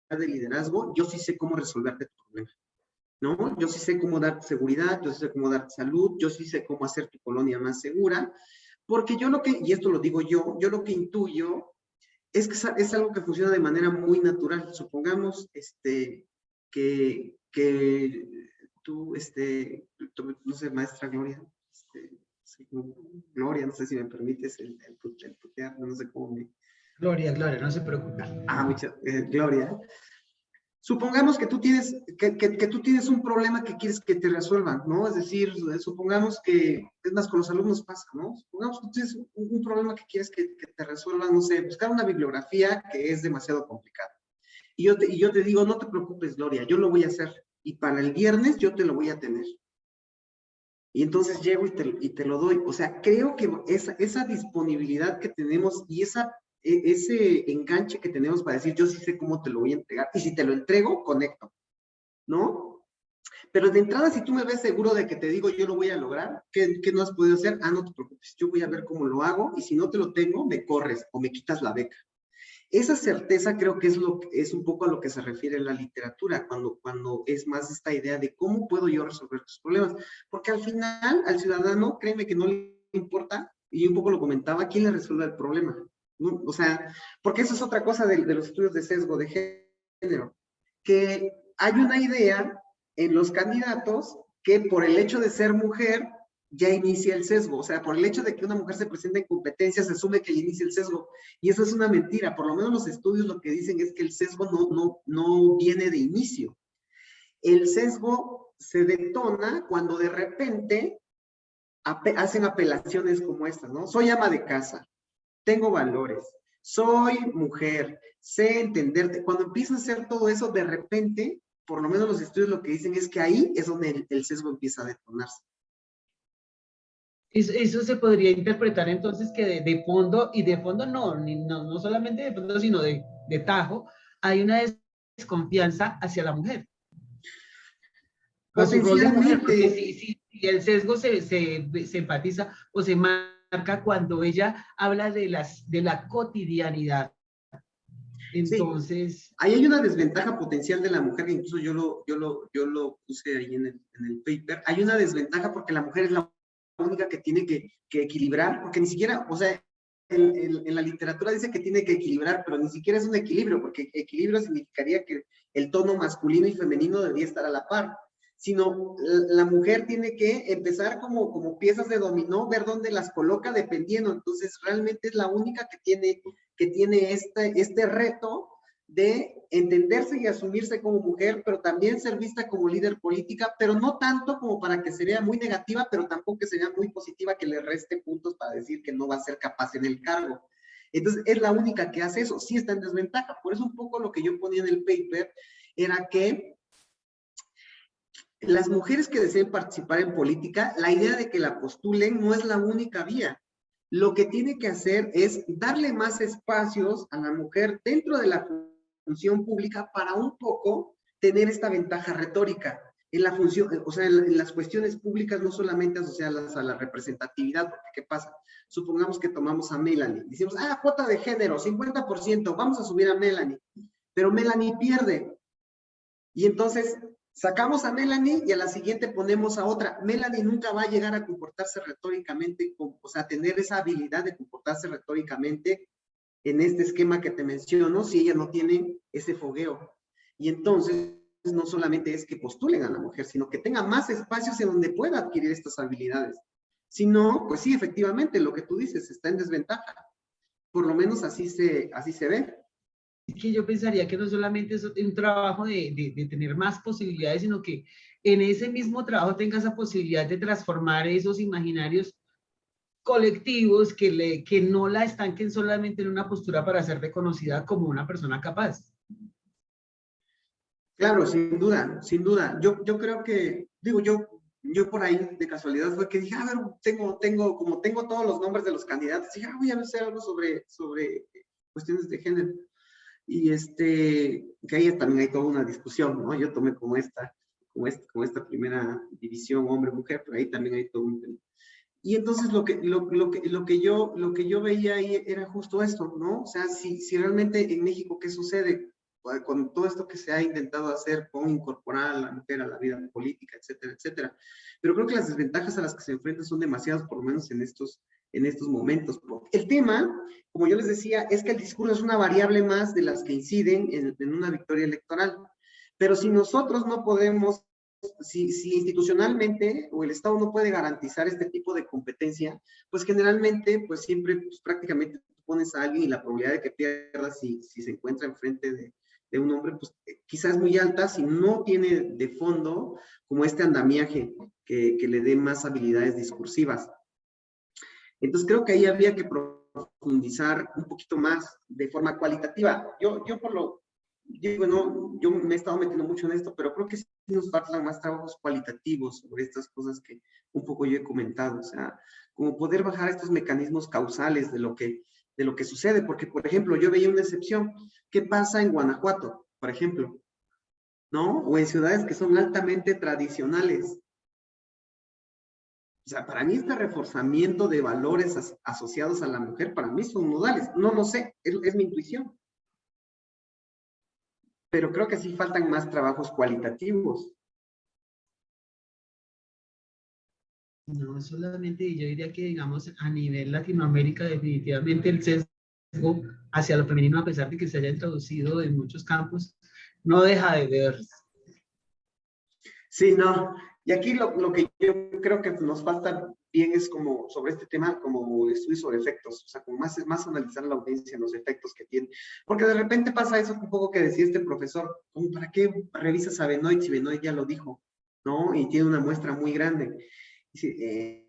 A: de liderazgo? Yo sí sé cómo resolverte tu problema, ¿no? Yo sí sé cómo darte seguridad, yo sí sé cómo darte salud, yo sí sé cómo hacer tu colonia más segura, porque yo y esto lo digo yo lo que intuyo es que es algo que funciona de manera muy natural. Supongamos que tú, no sé, maestra Gloria, Gloria, no sé si me permites el putear, no sé cómo me...
E: Gloria, no se preocupe.
A: Gloria. Supongamos que tú tienes un problema que quieres que te resuelvan, ¿no? Es decir, supongamos que, es más, con los alumnos pasa, ¿no? Supongamos que tú tienes un problema que quieres que te resuelvan, no sé, buscar una bibliografía que es demasiado complicada. Y yo te digo, no te preocupes, Gloria, yo lo voy a hacer. Y para el viernes yo te lo voy a tener. Y entonces llego y te lo doy. O sea, creo que esa disponibilidad que tenemos y ese enganche que tenemos para decir, yo sí sé cómo te lo voy a entregar. Y si te lo entrego, conecto, ¿no? Pero de entrada, si tú me ves seguro de que te digo, yo lo voy a lograr, ¿qué no has podido hacer? Ah, no te preocupes, yo voy a ver cómo lo hago. Y si no te lo tengo, me corres o me quitas la beca. Esa certeza creo que es un poco a lo que se refiere la literatura, cuando es más esta idea de cómo puedo yo resolver tus problemas. Porque al final, al ciudadano, créeme que no le importa, y un poco lo comentaba, quién le resuelve el problema, ¿no? O sea, porque eso es otra cosa de los estudios de sesgo de género, que hay una idea en los candidatos que por el hecho de ser mujer, ya inicia el sesgo. O sea, por el hecho de que una mujer se presenta en competencias, se asume que ya inicia el sesgo. Y eso es una mentira. Por lo menos los estudios lo que dicen es que el sesgo no viene de inicio. El sesgo se detona cuando de repente hacen apelaciones como estas, ¿no? Soy ama de casa, tengo valores, soy mujer, sé entenderte. Cuando empieza a hacer todo eso, de repente, por lo menos los estudios lo que dicen es que ahí es donde el sesgo empieza a detonarse.
E: Eso se podría interpretar entonces que de fondo, y de fondo no solamente de fondo, sino de tajo, hay una desconfianza hacia la mujer. A su rol de mujer, porque si el sesgo se enfatiza o se marca cuando ella habla de la cotidianidad. Entonces...
A: Sí, ahí hay una desventaja potencial de la mujer, que incluso yo lo puse ahí en el paper. Hay una desventaja porque la mujer es la única que tiene que equilibrar, porque ni siquiera, o sea, en la literatura dice que tiene que equilibrar, pero ni siquiera es un equilibrio, porque equilibrio significaría que el tono masculino y femenino debería estar a la par, sino la mujer tiene que empezar como piezas de dominó, ver dónde las coloca dependiendo. Entonces realmente es la única que tiene este reto de entenderse y asumirse como mujer, pero también ser vista como líder política, pero no tanto como para que se vea muy negativa, pero tampoco que se vea muy positiva, que le reste puntos para decir que no va a ser capaz en el cargo. Entonces, es la única que hace eso, sí está en desventaja. Por eso un poco lo que yo ponía en el paper era que las mujeres que deseen participar en política, la idea de que la postulen no es la única vía. Lo que tiene que hacer es darle más espacios a la mujer dentro de la función pública para un poco tener esta ventaja retórica en la función, o sea, en las cuestiones públicas no solamente asociadas a la representatividad, porque ¿qué pasa? Supongamos que tomamos a Melanie, decimos, cuota de género, 50%, vamos a subir a Melanie, pero Melanie pierde. Y entonces sacamos a Melanie y a la siguiente ponemos a otra. Melanie nunca va a llegar a comportarse retóricamente, o sea, tener esa habilidad de comportarse retóricamente en este esquema que te menciono si ella no tiene ese fogueo? Y entonces no solamente es que postulen a la mujer, sino que tenga más espacios en donde pueda adquirir estas habilidades. Si no, pues sí, efectivamente, lo que tú dices está en desventaja. Por lo menos así se ve.
E: Es que yo pensaría que no solamente es un trabajo de tener más posibilidades, sino que en ese mismo trabajo tenga esa posibilidad de transformar esos imaginarios colectivos que no la estanquen solamente en una postura para ser reconocida como una persona capaz.
A: Claro, sin duda, sin duda. Yo creo que, digo, yo por ahí de casualidad fue que dije, a ver, como tengo todos los nombres de los candidatos, dije, voy a hacer algo sobre cuestiones de género. Y que ahí también hay toda una discusión, ¿no? Yo tomé como esta primera división hombre-mujer, pero ahí también hay todo un tema. Y entonces lo que yo veía ahí era justo esto, ¿no? O sea, si realmente en México, ¿qué sucede? Con todo esto que se ha intentado hacer con incorporar a la mujer a la vida política, etcétera, etcétera. Pero creo que las desventajas a las que se enfrentan son demasiadas, por lo menos en estos momentos. El tema, como yo les decía, es que el discurso es una variable más de las que inciden en una victoria electoral. Pero si nosotros no podemos, si institucionalmente o el Estado no puede garantizar este tipo de competencia, pues generalmente, pues siempre, pues prácticamente pones a alguien y la probabilidad de que pierda si se encuentra enfrente de un hombre, pues quizás es muy alta si no tiene de fondo como este andamiaje que le dé más habilidades discursivas. Entonces creo que ahí habría que profundizar un poquito más de forma cualitativa. Yo me he estado metiendo mucho en esto, pero creo que sí nos faltan más trabajos cualitativos sobre estas cosas que un poco yo he comentado, o sea, como poder bajar estos mecanismos causales de lo que sucede, porque, por ejemplo, yo veía una excepción. ¿Qué pasa en Guanajuato, por ejemplo? ¿No? O en ciudades que son altamente tradicionales. O sea, para mí este reforzamiento de valores asociados a la mujer, para mí son nodales. No lo sé, es mi intuición. Pero creo que sí faltan más trabajos cualitativos.
E: No solamente, yo diría que, digamos, a nivel Latinoamérica, definitivamente el sesgo hacia lo femenino, a pesar de que se haya introducido en muchos campos, no deja de verse.
A: Sí, no. Y aquí lo que yo creo que nos falta bien es como sobre este tema, como estudios sobre efectos, o sea, como más analizar la audiencia, los efectos que tiene. Porque de repente pasa eso un poco que decía este profesor, como ¿para qué revisas a Benoit si Benoit ya lo dijo, ¿no? Y tiene una muestra muy grande. Dice,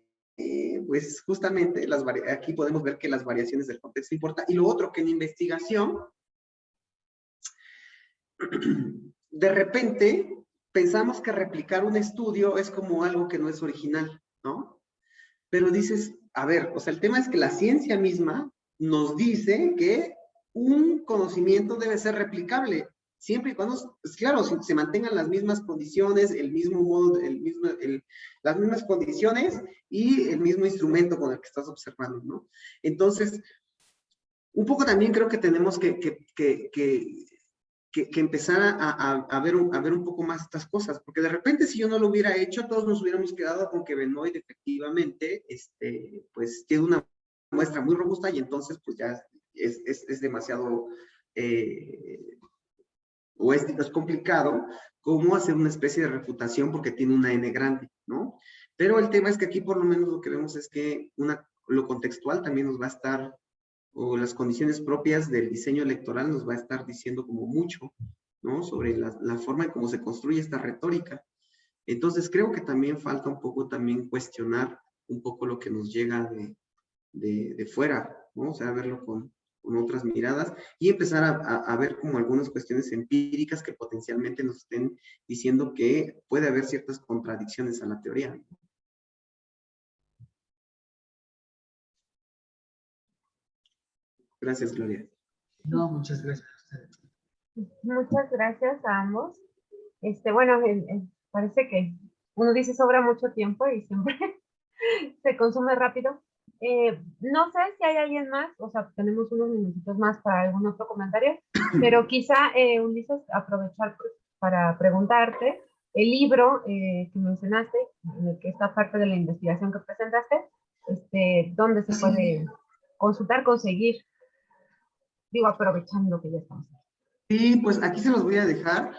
A: pues justamente aquí podemos ver que las variaciones del contexto importan. Y lo otro, que en investigación, de repente pensamos que replicar un estudio es como algo que no es original, ¿no? Pero dices, a ver, o sea, el tema es que la ciencia misma nos dice que un conocimiento debe ser replicable, siempre y cuando, pues claro, se mantengan las mismas condiciones, el mismo modo, las mismas condiciones y el mismo instrumento con el que estás observando, ¿no? Entonces, un poco también creo que tenemos que empezar a ver un poco más estas cosas, porque de repente si yo no lo hubiera hecho, todos nos hubiéramos quedado con que Benoit efectivamente, pues tiene una muestra muy robusta y entonces pues ya es demasiado, o es complicado cómo hacer una especie de refutación porque tiene una N grande, ¿no? Pero el tema es que aquí por lo menos lo que vemos es que lo contextual también nos va a estar, o las condiciones propias del diseño electoral nos va a estar diciendo como mucho, ¿no? Sobre la forma en cómo se construye esta retórica. Entonces creo que también falta un poco también cuestionar un poco lo que nos llega de fuera, ¿no? O sea, verlo con otras miradas y empezar a ver como algunas cuestiones empíricas que potencialmente nos estén diciendo que puede haber ciertas contradicciones a la teoría. Gracias, Gloria.
E: No, muchas gracias.
B: Muchas gracias a ambos. Bueno, parece que uno dice sobra mucho tiempo y siempre se consume rápido. No sé si hay alguien más, o sea, tenemos unos minutitos más para algún otro comentario, pero quizá, Ulises, aprovechar para preguntarte el libro que mencionaste, en el que está parte de la investigación que presentaste, ¿dónde se puede consultar, conseguir? digo, aprovechando que ya estamos aquí.
A: Sí, pues aquí se los voy a dejar.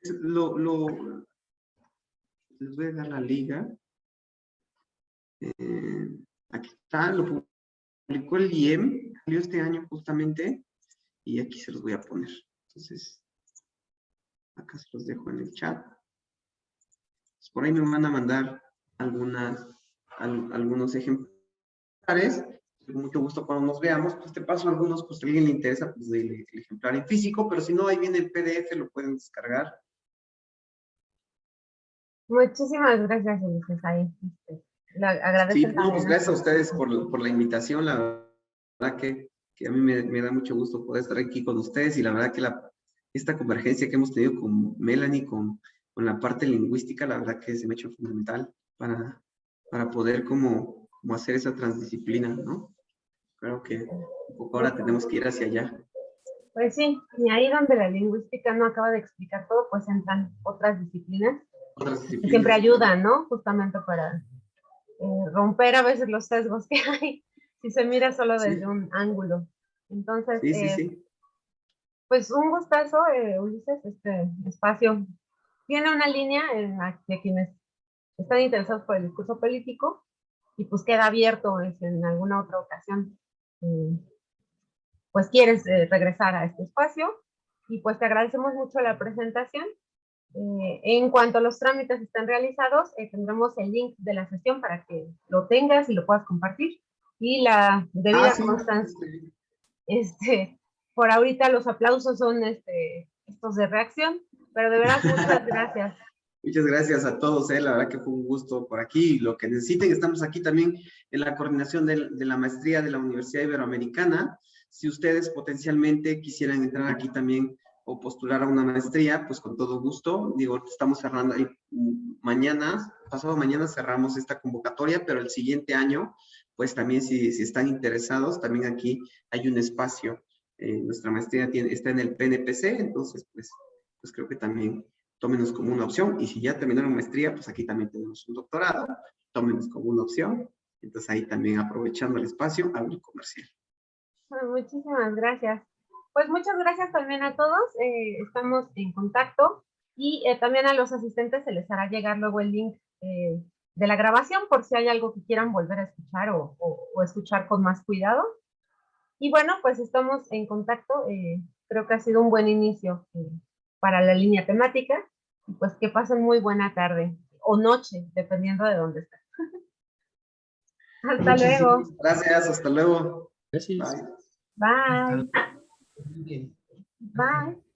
A: Les voy a dar la liga. Aquí está, lo publicó el IEM, salió este año justamente, y aquí se los voy a poner. Entonces, acá se los dejo en el chat. Pues por ahí me van a mandar algunos ejemplares. Con mucho gusto cuando nos veamos, pues te paso algunos, pues si a alguien le interesa, pues el ejemplar en físico, pero si no, ahí viene el PDF, lo pueden descargar.
B: Muchísimas gracias, Ulises. Ahí, le agradezco
A: Sí, no,
B: también
A: pues gracias a ustedes por la invitación, la verdad que a mí me da mucho gusto poder estar aquí con ustedes y la verdad que esta convergencia que hemos tenido con Melanie, con la parte lingüística, la verdad que se me ha hecho fundamental para poder como hacer esa transdisciplina, ¿no? Creo que un poco ahora tenemos que ir hacia allá.
B: Pues sí, y ahí donde la lingüística no acaba de explicar todo, pues entran otras disciplinas
A: Otras
B: que
A: disciplinas.
B: siempre ayudan, ¿no? Justamente para romper a veces los sesgos que hay, si se mira solo desde un ángulo. Entonces,
A: Sí.
B: pues un gustazo, Ulises, este espacio tiene una línea de quienes están interesados por el discurso político y pues queda abierto si en alguna otra ocasión pues quieres regresar a este espacio y pues te agradecemos mucho la presentación. En cuanto los trámites estén realizados, tendremos el link de la sesión para que lo tengas y lo puedas compartir. Y la debida constancia. Por ahorita los aplausos son estos de reacción, pero de verdad muchas gracias.
A: Muchas gracias a todos, la verdad que fue un gusto por aquí. Lo que necesiten, estamos aquí también en la coordinación de la maestría de la Universidad Iberoamericana. Si ustedes potencialmente quisieran entrar aquí también o postular a una maestría, pues con todo gusto. Digo, estamos cerrando ahí pasado mañana cerramos esta convocatoria, pero el siguiente año, pues también si están interesados, también aquí hay un espacio. Nuestra maestría está en el PNPC, entonces pues creo que también tómenos como una opción, y si ya terminaron maestría, pues aquí también tenemos un doctorado, tómenos como una opción. Entonces ahí también aprovechando el espacio, abrir comercial.
B: Muchísimas gracias. Pues muchas gracias también a todos, estamos en contacto y también a los asistentes se les hará llegar luego el link de la grabación por si hay algo que quieran volver a escuchar o escuchar con más cuidado. Y bueno, pues estamos en contacto, creo que ha sido un buen inicio para la línea temática y pues que pasen muy buena tarde o noche, dependiendo de dónde estén. Hasta luego.
A: Gracias, hasta luego.
C: Gracias.
B: Bye.
E: Muy bien.
B: Bye.